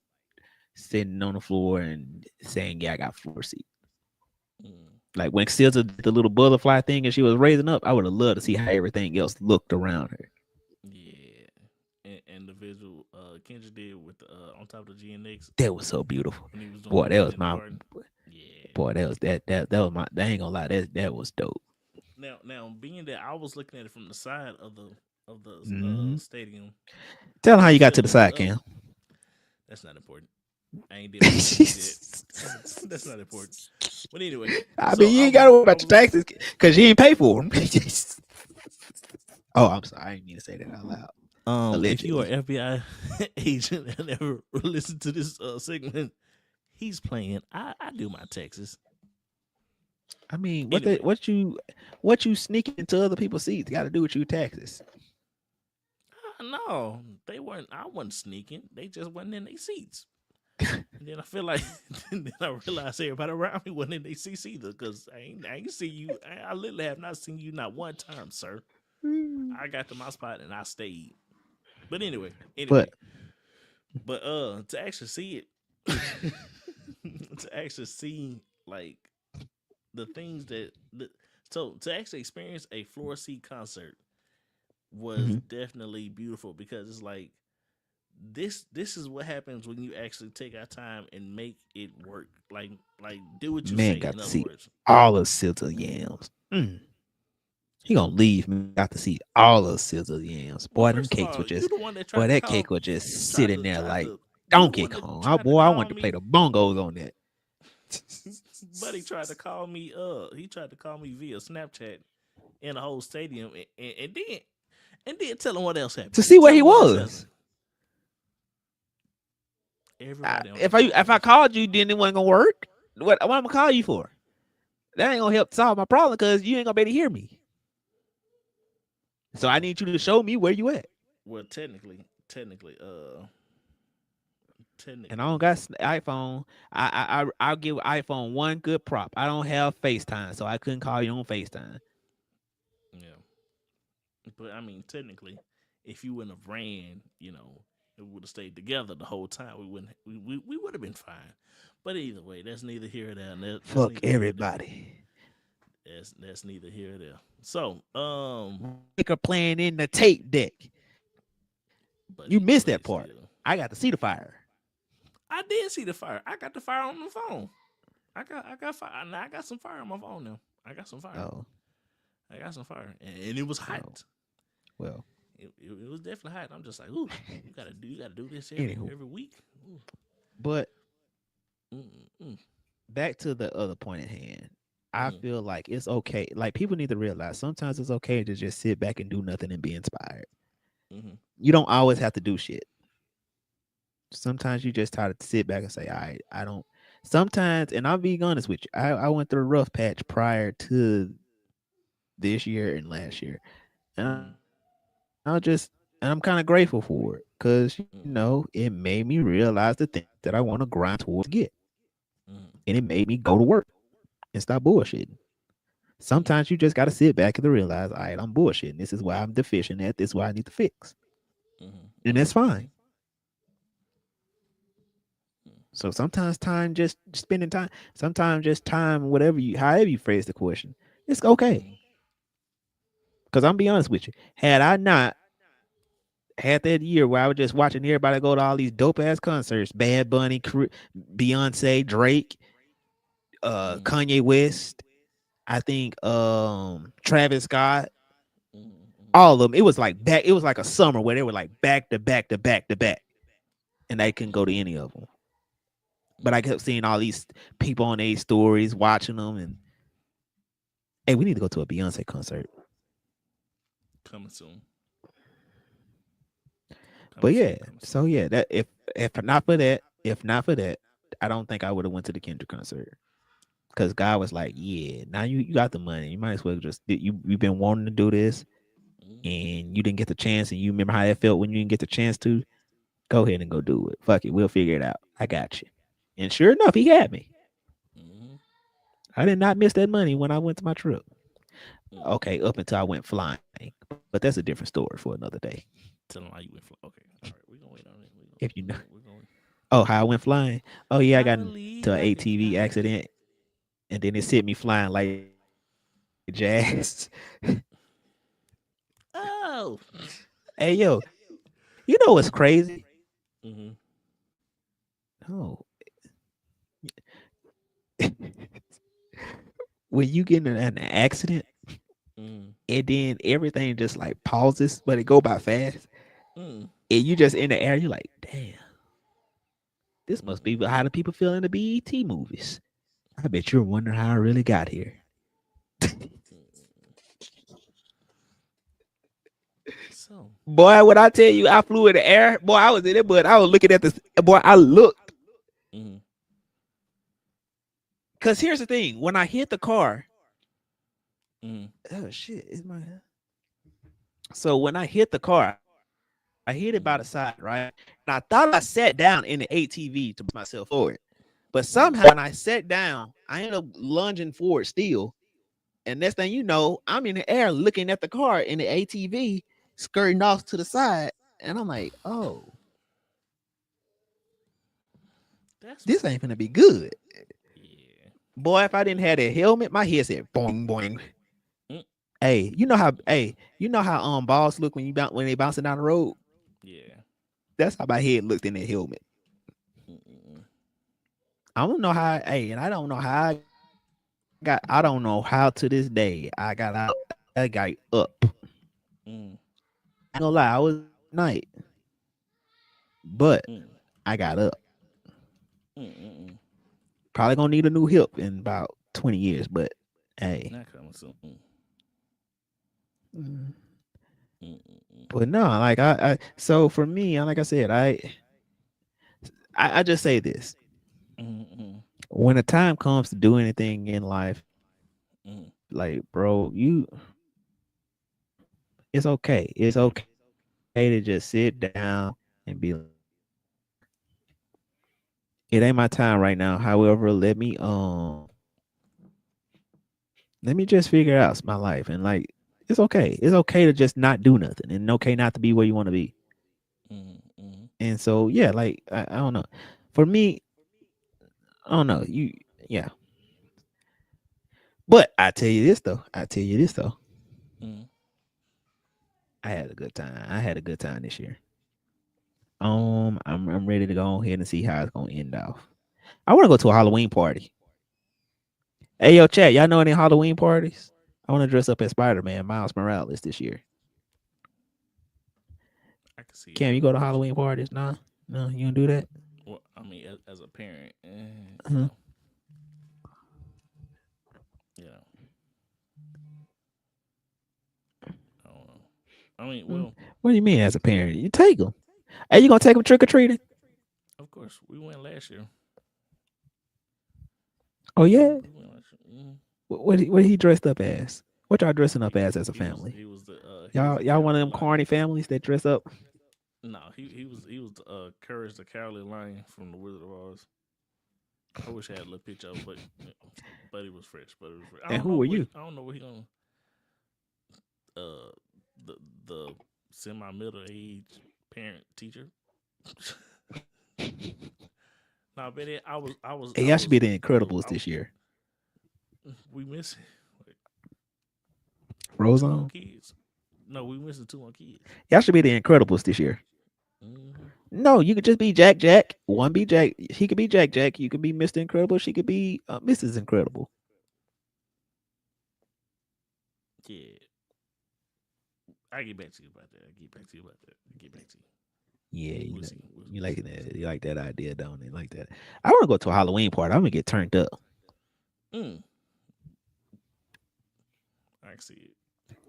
sitting on the floor and saying, "Yeah, I got floor seat." Like when SZA did the little butterfly thing and she was raising up, I would have loved to see how everything else looked around her. Yeah, and the visual Kendrick did with on top of the GNX. That was so beautiful. Boy, that was my boy. That was my. I ain't gonna lie. That was dope. Now, being that I was looking at it from the side of the stadium. Tell them how you got to the side, Cam. That's not important. I ain't did that. That's not important. But anyway, I mean, you ain't gotta worry about your taxes because you ain't pay for them. Oh, I'm sorry. I didn't mean to say that out loud. If you are an FBI agent and ever listen to this segment, he's playing. I do my taxes. I mean, what you sneaking into other people's seats got to do with your taxes? No, they weren't. I wasn't sneaking. They just wasn't in their seats. And then I feel like, then I realized everybody around me wasn't in their seats either. Because I ain't see you. I literally have not seen you not one time, sir. I got to my spot and I stayed. But anyway, but to actually see it, to actually see like the things so to actually experience a floor seat concert was definitely beautiful because it's like this is what happens when you actually take our time and make it work. Like do what you say. Got in to other see words. all of SZA yams. He gonna leave me. Got to see all of SZA yams. Boy, them cakes were just. Boy, that cake was just sitting there like Donkey Kong. Boy, I wanted to play the bongos on that. Buddy tried to call me. He tried to call me via Snapchat in the whole stadium, and then tell him what else happened To see where he was. If I called you, then it wasn't gonna work. What am I gonna call you for? That ain't gonna help solve my problem because you ain't gonna be able to hear me. So I need you to show me where you at. Well, technically. And I don't got iPhone. I'll give iPhone one good prop. I don't have FaceTime, so I couldn't call you on FaceTime. Yeah, but I mean, technically, if you wouldn't have ran, it would have stayed together the whole time. We would have been fine. But either way, that's neither here or there. Fuck everybody. That's neither here or there. So, playing in the tape deck. You missed that part. I got to see the fire. I did see the fire. I got the fire on the phone. I got fire. Now I got some fire on my phone now. I got some fire. Oh. I got some fire, and it was hot. Oh. Well, it was definitely hot. I'm just like, ooh, you gotta do this every week. Ooh. But back to the other point at hand. I feel like it's okay. Like people need to realize sometimes it's okay to just sit back and do nothing and be inspired. You don't always have to do shit. Sometimes you just try to sit back and say, all right, I don't. Sometimes, and I'll be honest with you, I went through a rough patch prior to this year and last year. And I'm kind of grateful for it because, it made me realize the things that I want to grind towards get. And it made me go to work and stop bullshitting. Sometimes you just got to sit back and realize, all right, I'm bullshitting. This is why I'm deficient at. This is why I need to fix. And that's fine. So sometimes time just spending time, sometimes just time, however you phrase the question, it's okay. Because I'm be honest with you, had I not had that year where I was just watching everybody go to all these dope ass concerts, Bad Bunny, Beyonce, Drake, Kanye West, I think Travis Scott, all of them. It was like a summer where they were like back to back to back to back. and they couldn't go to any of them. But I kept seeing all these people on these stories, watching them, and hey, we need to go to a Beyonce concert. Coming soon. But yeah, so yeah, that if not for that, I don't think I would have went to the Kendrick concert. Because God was like, yeah, now you got the money. You might as well just you've been wanting to do this, and you didn't get the chance, and you remember how it felt when you didn't get the chance to. Go ahead and go do it. Fuck it, we'll figure it out. I got you. And sure enough, he had me. I did not miss that money when I went to my trip. Okay, up until I went flying, but that's a different story for another day. Tell them how you went flying. Okay, all right, we're gonna wait on it. If you know, oh, how I went flying. Oh yeah, I got into an ATV accident, and then it sent me flying like jazz. Oh, hey yo, you know what's crazy? Mm-hmm. No. When you get in an accident, and then everything just like pauses, but it go by fast, and you just in the air, you're like, damn, this must be how the people feel in the BET movies. I bet you're wondering how I really got here. So, boy, when I tell you I flew in the air, boy, I was in it, but I was looking at this. Boy, I looked. Because here's the thing: when I hit the car, oh shit, is my. So when I hit the car, I hit it by the side, right? And I thought I sat down in the ATV to push myself forward, but somehow when I sat down, I ended up lunging forward still. And next thing you know, I'm in the air looking at the car in the ATV, skirting off to the side, and I'm like, oh. This ain't gonna be good. Yeah. Boy, if I didn't have that helmet, my head said boing boing. Hey, you know how balls look when they bouncing down the road? Yeah. That's how my head looked in that helmet. I don't know how, and I don't know how I don't know how to this day I got out. I got up. I ain't gonna lie, I was night. But I got up. Probably gonna need a new hip in about 20 years, but hey. Not coming soon. But no, like I so for me, like I said, I just say this. When the time comes to do anything in life, like bro, it's okay. It's okay to just sit down and be like, it ain't my time right now. However, let me just figure out my life, and like it's okay. It's okay to just not do nothing, and okay not to be where you want to be. And so yeah, like I don't know. For me, I don't know. Yeah. But I tell you this though. I had a good time. I had a good time this year. I'm ready to go ahead and see how it's gonna end off. I want to go to a Halloween party. Hey yo, chat, y'all know any Halloween parties? I want to dress up as Spider-Man, Miles Morales this year. I can see. Cam, you go to Halloween parties? No, you don't do that. Well, I mean, as a parent, yeah. I don't know. I mean, well, what do you mean as a parent? You take them. Hey, you gonna take them trick or treating? Of course, we went last year. Oh yeah. What he dressed up as? What y'all dressing up as a family? He was the y'all one of them corny families that dress up. No, he was Courage the Cowardly Lion from the Wizard of Oz. I wish I had a little picture of it, but it was fresh. And who were you? I don't know what he gonna. The semi middle age parent teacher. No, but I was. Hey, y'all should be the Incredibles this year. We missing Roseanne kids. No, we missing 2 more kids. Y'all should be the Incredibles this year. No, you could just be Jack. One be Jack. He could be Jack. You could be Mr. Incredible. She could be Mrs. Incredible. Yeah. I get back to you about that. Yeah, We'll see. you like that. You like that idea, don't you? Like that. I want to go to a Halloween party. I'm gonna get turned up. I can see it.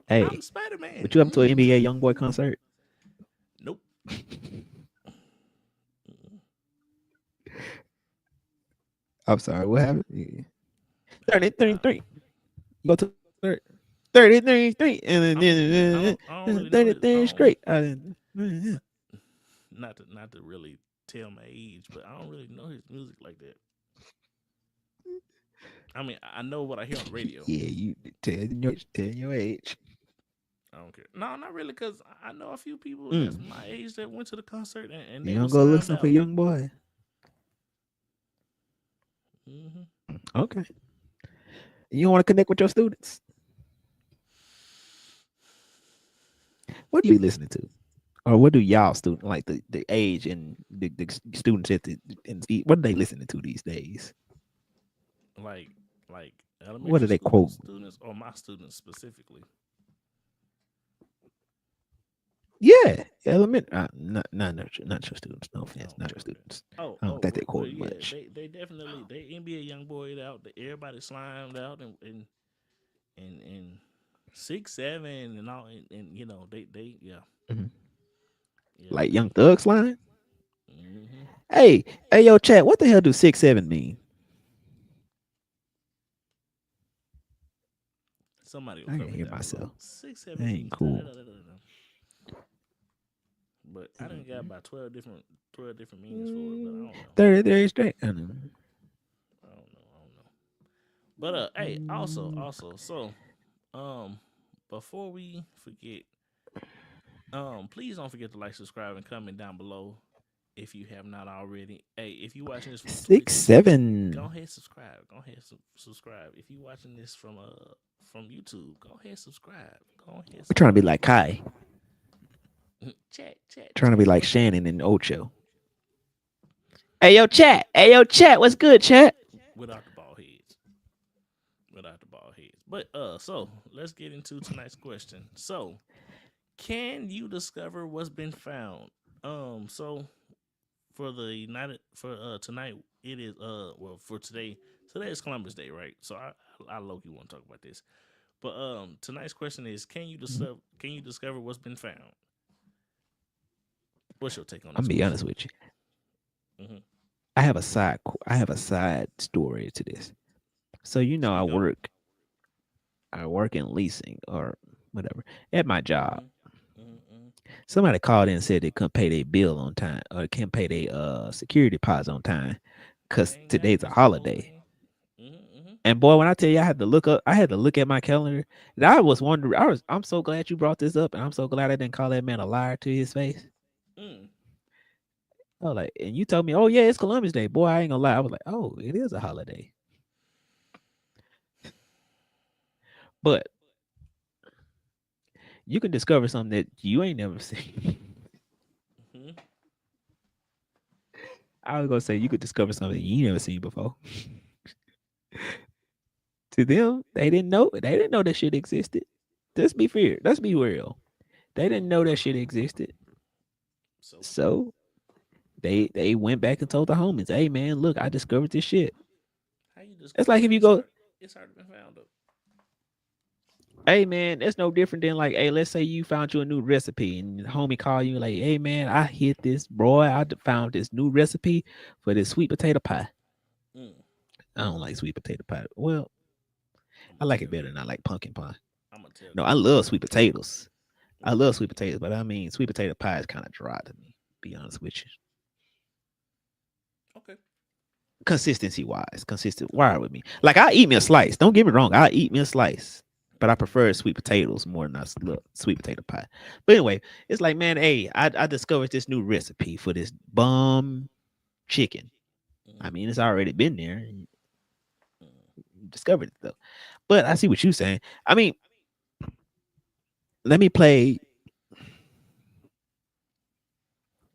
Hey, I'm Spider-Man. but you up to an NBA YoungBoy concert? Nope. I'm sorry. What happened? Yeah. 33. You go to 33, and then I don't really 33 straight. Not to really tell my age, but I don't really know his music like that. I mean, I know what I hear on the radio. Yeah, you tell your age. I don't care. No, not really, because I know a few people that's my age that went to the concert and they You don't was go look signed for out. YoungBoy. Okay. You don't want to connect with your students? What do you be listening to? Or what do y'all students like the age and the students at what are they listening to these days? Like elementary What do they quote? Students or my students specifically? Yeah, not your students. No offense, not your students. I don't think they quote much. They definitely they NBA YoungBoy out. Everybody slimed out and 6, 7 and all and you know they yeah. Like Young Thug's line. Hey, yo, chat. What the hell do 6, 7 mean? Somebody I can hear myself. 6, 7 ain't cool. But I done got about 12 different meanings for it, but I don't know. 33 straight. I don't know. But hey, also, so before we forget, please don't forget to like, subscribe, and comment down below if you have not already. Hey, if you watching this from 6, Twitch, 7. go ahead subscribe. Subscribe. If you watching this from YouTube, go ahead subscribe. We're trying to be like Kai. Chat. Trying to be like Shannon and Ocho. Hey yo, chat. What's good, chat? Without the bald heads. But so let's get into tonight's question. So, can you discover what's been found? So for tonight it is for today is Columbus Day, right? So I low-key want to talk about this. But tonight's question is, can you discover what's been found? What's your take on this? I'm gonna be honest with you. I have a side story to this. So I work in leasing or whatever at my job. Somebody called in and said they couldn't pay their bill on time or can't pay their security deposit on time because today's a holiday. And boy, when I tell you I had to look at my calendar, and I was wondering, I'm so glad you brought this up, and I'm so glad I didn't call that man a liar to his face. I was like, and you told me, oh yeah, it's Columbus Day. Boy, I ain't gonna lie. I was like, oh, it is a holiday. But you can discover something that you ain't never seen. I was gonna say you could discover something you never seen before. To them, they didn't know that shit existed. Let's be fair. Let's be real. They didn't know that shit existed. So they went back and told the homies, hey man, look, I discovered this shit. It's like if you go, it's already been found though. Hey man, that's no different than like, hey, let's say you found you a new recipe and the homie call you like, hey man, I hit this, bro. I found this new recipe for this sweet potato pie. I don't like sweet potato pie. Well, I like it better than I like pumpkin pie. No, I love sweet potatoes. I love sweet potatoes, but I mean, sweet potato pie is kind of dry to me, to be honest with you. Okay. Consistency wise, wire with me. Like I eat me a slice. Don't get me wrong, I eat me a slice. But I prefer sweet potatoes more than I love sweet potato pie. But anyway, it's like, man, hey, I discovered this new recipe for this bum chicken. I mean, it's already been there. Discovered it though. But I see what you're saying. I mean, let me play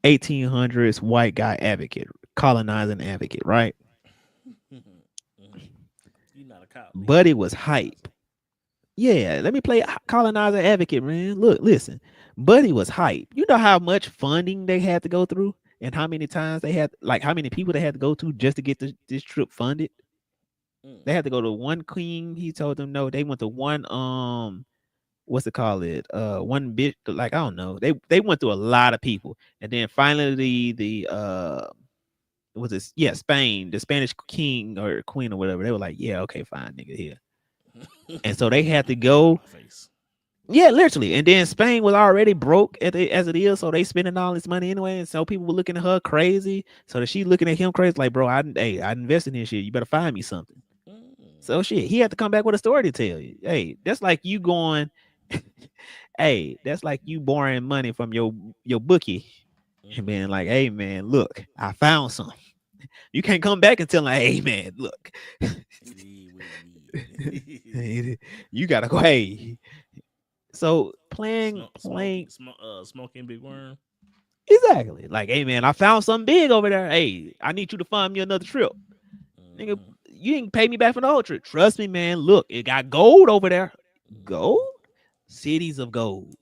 1800s white guy advocate, colonizing advocate, right? You're not a cop. But it was hype Yeah, let me play colonizer advocate, man. Look, listen, Buddy was hype. You know how much funding they had to go through, and how many times they had, like, how many people they had to go to just to get this trip funded. Mm. They had to go to one queen. He told them no. They went to one what's it called it? One bit, like, I don't know. They went through a lot of people, and then finally the was this, yeah, Spain, the Spanish king or queen or whatever. They were like, yeah, okay, fine, nigga, here. And so they had to go. My face. Yeah, literally. And then Spain was already broke as it is, so they spending all this money anyway. And so people were looking at her crazy. So that she looking at him crazy, like, bro, I invested in this shit. You better find me something. So shit, he had to come back with a story to tell you. Hey, that's like you going, hey, that's like you borrowing money from your bookie and being like, hey man, look, I found something. You can't come back and tell him, hey man, look. You gotta go, hey. So playing smoking big worm. Exactly. Like, hey man, I found something big over there. Hey, I need you to find me another trip. Nigga, you didn't pay me back for the whole trip. Trust me, man. Look, it got gold over there. Gold? Cities of gold.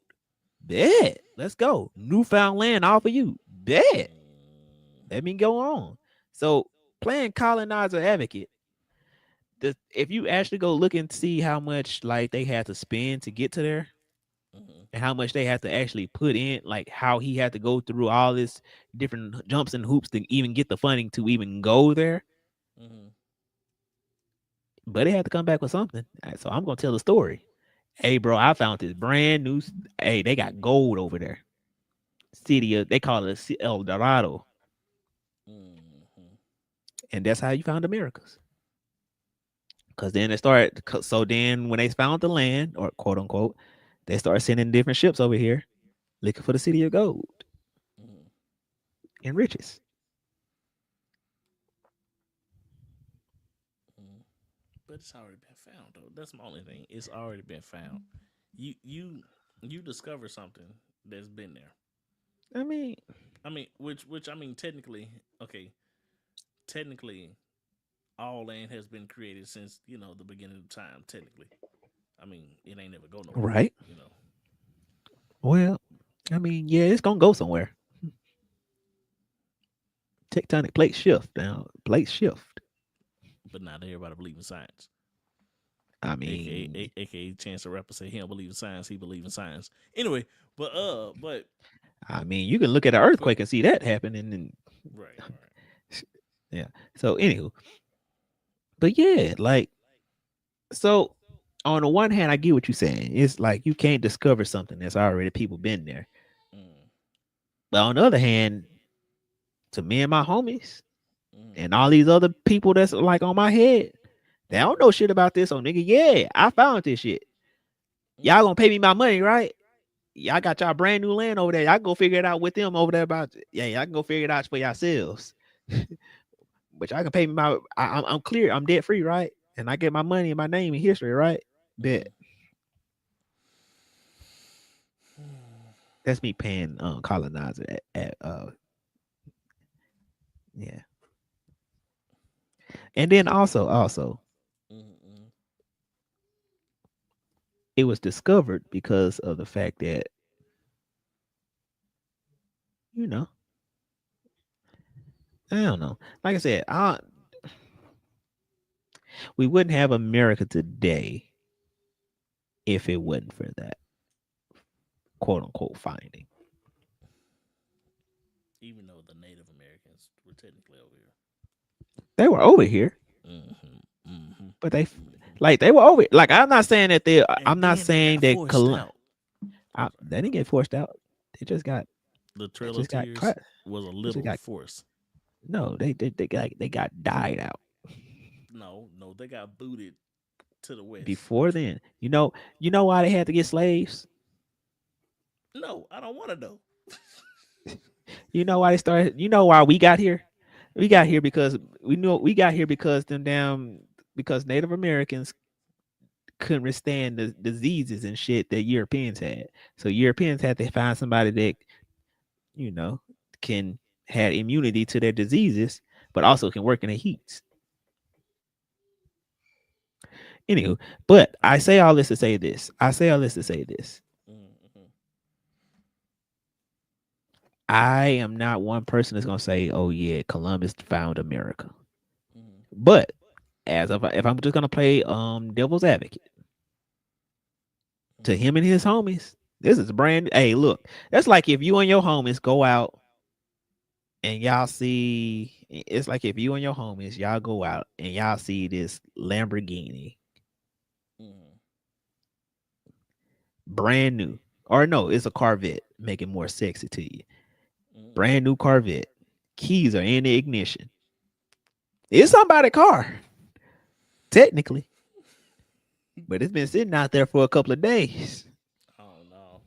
Bet. Let's go. Newfound land all for you. Bet. Let me go on. So playing colonizer advocate, if you actually go look and see how much like they had to spend to get to there, and how much they had to actually put in, like how he had to go through all this different jumps and hoops to even get the funding to even go there. But they had to come back with something. So I'm gonna tell the story. Hey, bro, I found this brand new. Hey, they got gold over there. They call it El Dorado, and that's how you found Americas. Because then they started. So then, when they found the land, or quote unquote, they started sending different ships over here, looking for the city of gold and riches. But it's already been found, though. That's my only thing. It's already been found. You discover something that's been there. I mean, which I mean, technically, okay. Technically, all land has been created since the beginning of time. Technically, I mean, it ain't never go nowhere. Right. Well, I mean, yeah, it's gonna go somewhere. Tectonic plate shift now. Plate shift. But not everybody believe in science. I mean, AKA Chance the Rapper say he don't believe in science. He believe in science. Anyway, but I mean, you can look at an earthquake and see that happening, and right. Yeah. So anywho, but yeah, like, so on the one hand, I get what you're saying. It's like you can't discover something that's already people been there. But on the other hand, to me and my homies and all these other people that's like on my head, they don't know shit about this. So nigga, yeah, I found this shit. Y'all gonna pay me my money, right? Y'all got y'all brand new land over there. Y'all go figure it out with them over there about. Yeah, y'all can go figure it out for yourselves. But y'all can pay me my. I'm clear. I'm debt free, right? And I get my money and my name and history, right? Bet. That's me paying colonizer at yeah. And then also it was discovered because of the fact that I don't know. Like I said, we wouldn't have America today if it wasn't for that quote unquote finding. Even though the Native Americans were technically over here, they were over here, but they were over. Like, I'm not saying that they. I'm not saying that they didn't get forced out. They just got the Trail of Tears was a little forced. No, they got died out. No, they got booted to the west. Before then, you know why they had to get slaves? No, I don't want to know. You know why they started? You know why we got here? We got here because because Native Americans couldn't withstand the diseases and shit that Europeans had. So Europeans had to find somebody that can have immunity to their diseases, but also can work in the heats. Anywho, but I say all this to say this. Mm-hmm. I am not one person that's gonna say, "Oh yeah, Columbus found America." Mm-hmm. But if I'm just gonna play devil's advocate to him and his homies, this is brand. Hey, look, that's like if you and your homies go out and y'all see. It's like if you and your homies y'all go out and y'all see this Lamborghini, Mm-hmm. brand new, or no, it's a Corvette. Make it more sexy to you. Mm-hmm. Brand new Corvette. Keys are in the ignition. It's somebody's car, technically, but it's been sitting out there for a couple of days. Oh no,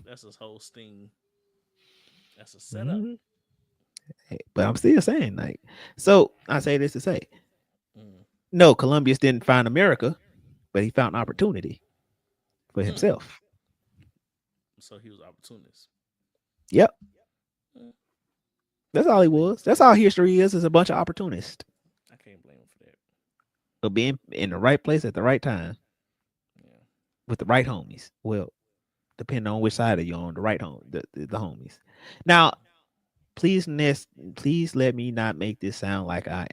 that's his whole sting. That's a setup. Mhm. But I'm still saying, like, so I say this to say, Mm. no, Columbus didn't find America, but he found opportunity for Mm. himself. So he was opportunist. Yep. Mm. That's all he was. That's all history is a bunch of opportunists. I can't blame him for that. Of being in the right place at the right time Yeah. with the right homies. Well, depending on which side of you on, the right the homies. Now, please let me not make this sound like I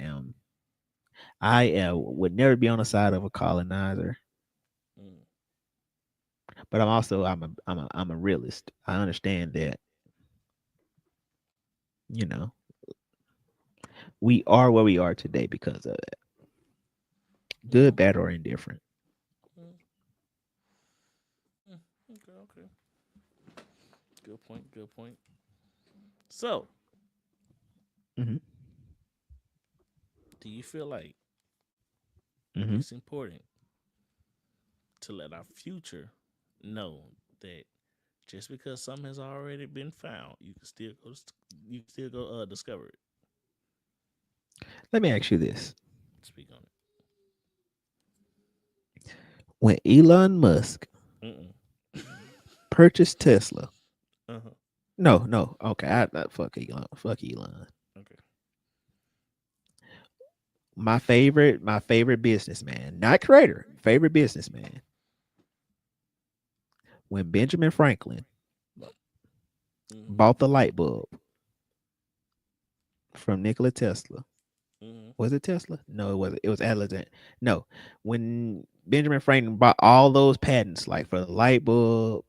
would never be on the side of a colonizer. Mm. But I'm a realist. I understand that, you know, we are where we are today because of it. Good, bad, or indifferent. Mm. Mm. Okay. Okay. Good point. Good point. So, Mm-hmm. do you feel like Mm-hmm. it's important to let our future know that just because something has already been found, you can still go discover it. Let me ask you this: Speak on when Elon Musk it. purchased Tesla, Uh-huh. no, okay, fuck Elon. Okay. My favorite businessman, not creator, favorite businessman. When Benjamin Franklin Mm-hmm. bought the light bulb from Nikola Tesla. Mm-hmm. Was it Tesla? No, it wasn't. It was Alexander. No, when Benjamin Franklin bought all those patents, like for the light bulb,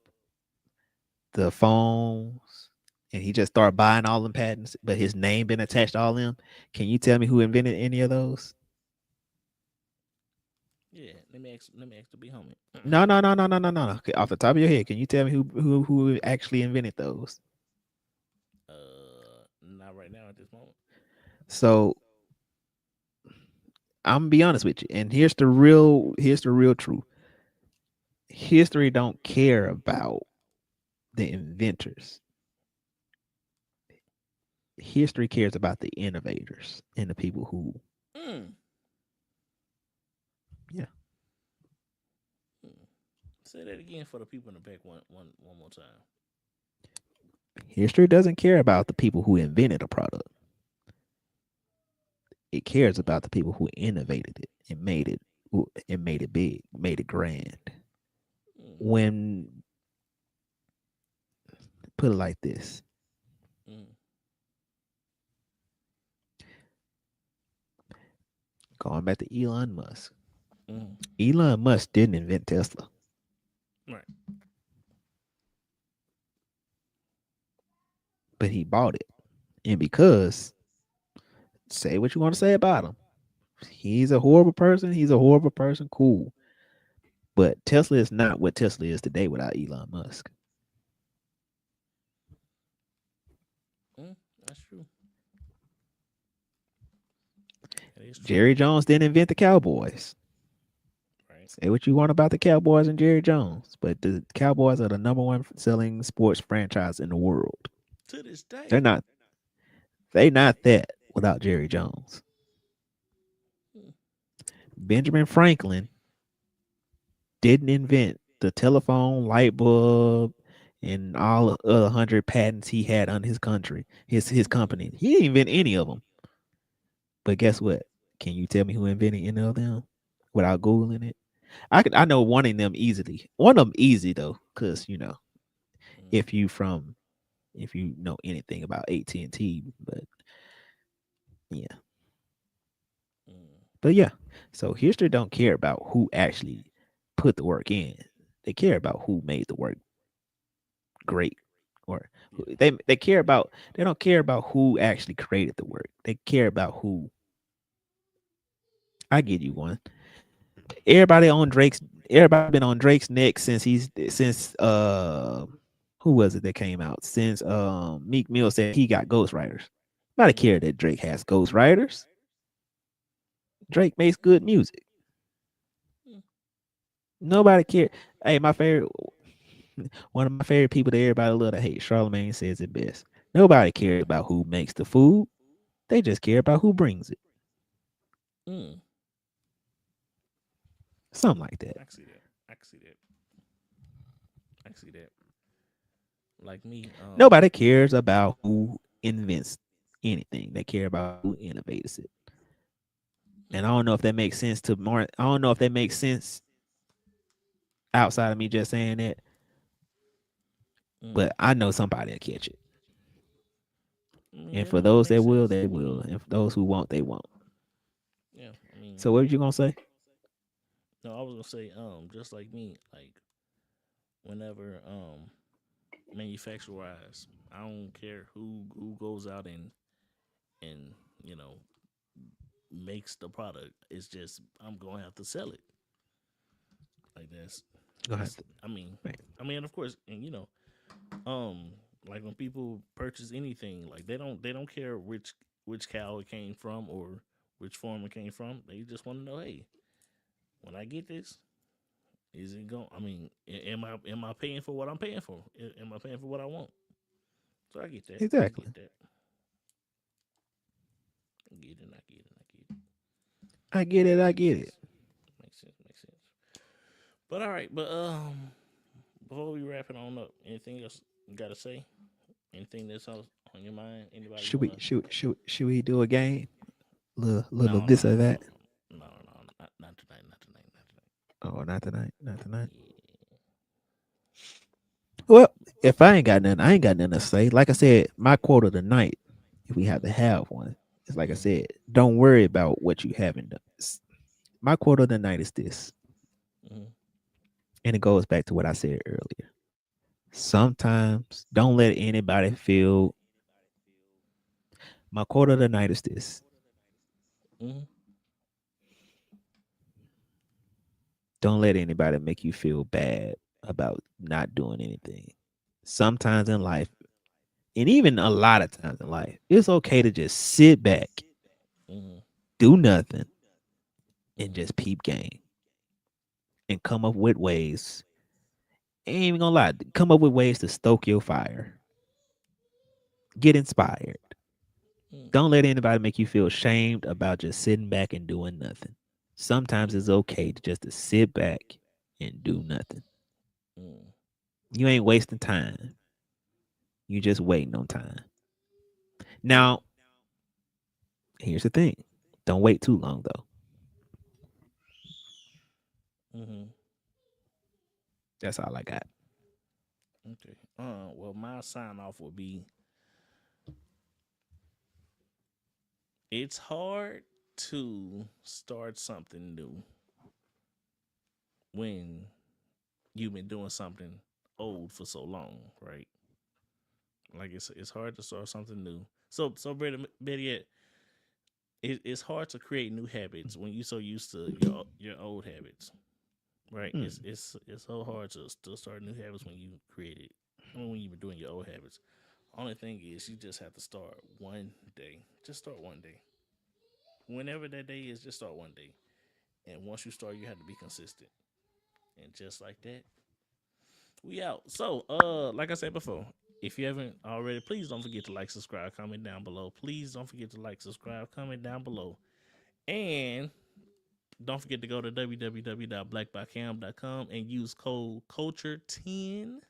the phones, and he just started buying all them patents, but his name been attached to all them. Can you tell me who invented any of those? Yeah. Let me ask to be homie. No. Okay, off the top of your head, can you tell me who actually invented those? Not right now at this moment. So I'm gonna be honest with you, and here's the real truth. History don't care about the inventors. History cares about the innovators and the people who, Mm. yeah. Mm. Say that again for the people in the back one more time. History doesn't care about the people who invented a product. It cares about the people who innovated it and made it big, made it grand. Mm. When put it like this, Mm. going back to Elon Musk. Mm. Elon Musk didn't invent Tesla. Right. But he bought it. And because, say what you want to say about him, he's a horrible person. Cool. But Tesla is not what Tesla is today without Elon Musk. Mm. That's true. That is true. Jerry Jones didn't invent the Cowboys. Right. Say what you want about the Cowboys and Jerry Jones, but the Cowboys are the number one selling sports franchise in the world. To this day. They're not. They not that without Jerry Jones. Mm. Benjamin Franklin didn't invent the telephone, light bulb, and all the other 100 patents he had on his company. He didn't invent any of them. But guess what? Can you tell me who invented any of them? without googling it. I know one of them easily. One of them easy though, because if you from if you know anything about AT&T, but yeah. But yeah, so history don't care about who actually put the work in. They care about who made the work great, or they care about. They don't care about who actually created the work. They care about who. I give you one. Everybody on Drake's. Everybody been on Drake's neck since who was it that came out since Meek Mill said he got ghostwriters. Nobody care that Drake has ghostwriters. Drake makes good music. Nobody care. Hey, my favorite, one of my favorite people that everybody love to hate, Charlamagne says it best. Nobody cares about who makes the food. They just care about who brings it. Something like that. I can see that. I can see that. I can see that. Like me, Nobody cares about who invents anything. They care about who innovates it. And I don't know if that makes sense to more. I don't know if that makes sense outside of me just saying that. But I know somebody will catch it. And for those that will, they will. And for those who won't, they won't. Yeah, I mean. So what were you gonna say? No, I was gonna say, just like me, like whenever manufacturer wise, I don't care who goes out and you know makes the product. It's just I'm gonna have to sell it. Like that's. Go ahead. I mean, of course, and like when people purchase anything, like they don't care which cow it came from or which farm it came from. They just want to know, hey, when I get this, is it going? I mean, am I paying for what I'm paying for? Am I paying for what I want? So I get that. Exactly. I get that. I get it. I get it. I get it. I get it. I get it. Makes sense. Makes sense. But all right. But before we wrap it on up, anything else you got to say? Anything that's on your mind? Anybody? Should we do a game? Little No, this no, or no, that? no, not tonight. Not tonight. Not tonight. Oh, not tonight. Not tonight. Yeah. Well, if I ain't got nothing, I ain't got nothing to say. Like I said, my quote of the night, if we have to have one, is like I said, don't worry about what you haven't done. My quote of the night is this. And it goes back to what I said earlier. Sometimes don't let anybody feel. My quote of the night is this. Don't let anybody make you feel bad about not doing anything. Sometimes in life, and even a lot of times in life, it's okay to just sit back, do nothing, and just peep game. And come up with ways. Ain't even gonna lie, come up with ways to stoke your fire. Get inspired. Don't let anybody make you feel shamed about just sitting back and doing nothing. Sometimes it's okay to sit back and do nothing. You ain't wasting time. You just waiting on time. Now, here's the thing. Don't wait too long though. That's all I got. Okay. Well, my sign off would be it's hard to start something new when you've been doing something old for so long, right? Like it's hard to start something new. So better yet, it's hard to create new habits when you're so used to your old habits, right? It's so hard to start new habits when you create it. I mean, when you've been doing your old habits. Only thing is, you just have to start one day. Just start one day. Whenever that day is, just start one day. And once you start, you have to be consistent. And just like that, we out. So, like I said before, if you haven't already, please don't forget to like, subscribe, comment down below. Please don't forget to like, subscribe, comment down below. And don't forget to go to www.blackbycam.com and use code culture10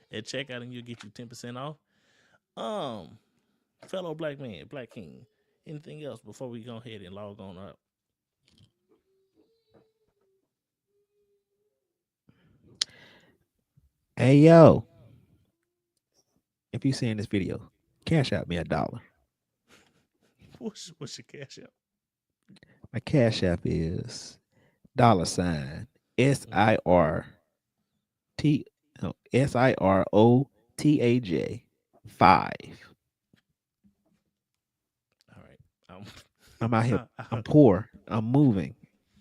at checkout, and you'll get you 10% off. Fellow black man, black king. Anything else before we go ahead and log on up? Hey yo, if you seeing this video, cash out me $1. What's your cash out? My cash app is $SIRT SIROTAJ 5. All right. I'm out here. I'm poor. I'm moving.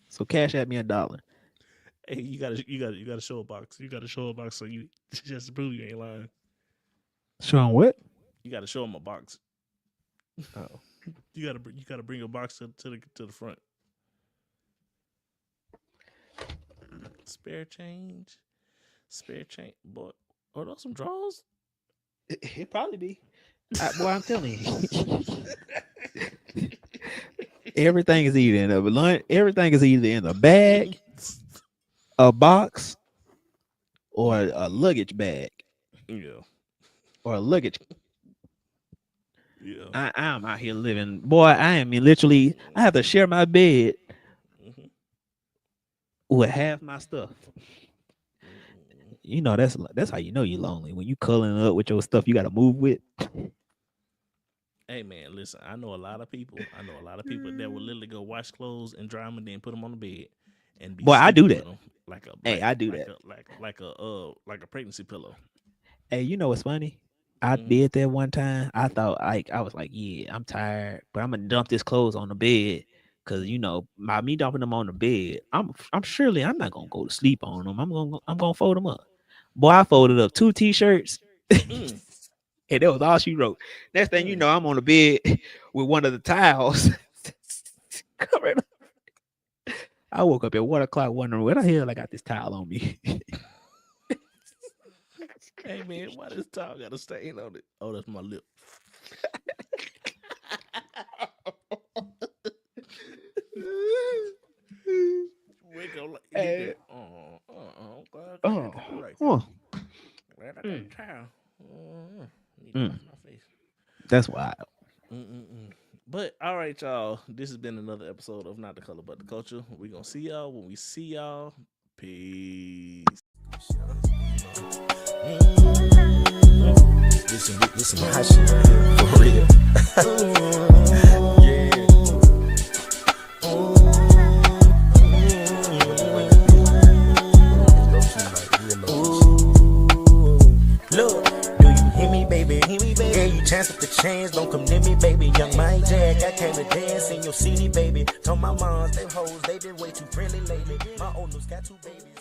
So cash at me $1. Hey, you gotta show a box. You gotta show a box so you just to prove you ain't lying. Showing what? You gotta show them a box. Oh, You gotta bring a box to the front. Spare change, boy. Are those some drawers? it probably be. Boy, I'm telling you, everything is either in a lunch. Everything is either in a bag, a box, or a luggage bag. Yeah. Or a luggage. Yeah. I'm out here living. Boy, I am literally. I have to share my bed with half my stuff. You know, that's how you know you're lonely. When you culling up with your stuff you got to move with. Hey man, listen. I know a lot of people that will literally go wash clothes and dry them and then put them on the bed. And be Boy, I do sleeping that. with 'em like a Hey, I do like that. like a pregnancy pillow. Hey, you know what's funny? I did that one time. I thought I was like, yeah, I'm tired, but I'm gonna dump this clothes on the bed because you know, by me dumping them on the bed, I'm surely I'm not gonna go to sleep on them. I'm gonna fold them up. Boy, I folded up 2 t-shirts, and that was all she wrote. Next thing you know, I'm on the bed with one of the towels covered up. I woke up at 1:00 wondering where the hell I got this towel on me. Hey man, why this towel got a stain on it? Oh, that's my lip. Wake up like Hey. glad I got a towel. Need to wash my face. That's wild. But all right, y'all. This has been another episode of Not the Color But the Culture. We're gonna see y'all when we see y'all. Peace. Listen to hot shit right here, for real. Yeah. Look, do you hear me, baby? Yeah, you chance with the chance, don't come near me, baby. Young Mike Jack, I came to dance in your city, baby. Told my moms, they hoes, they been way too friendly lately. My old news got 2 babies.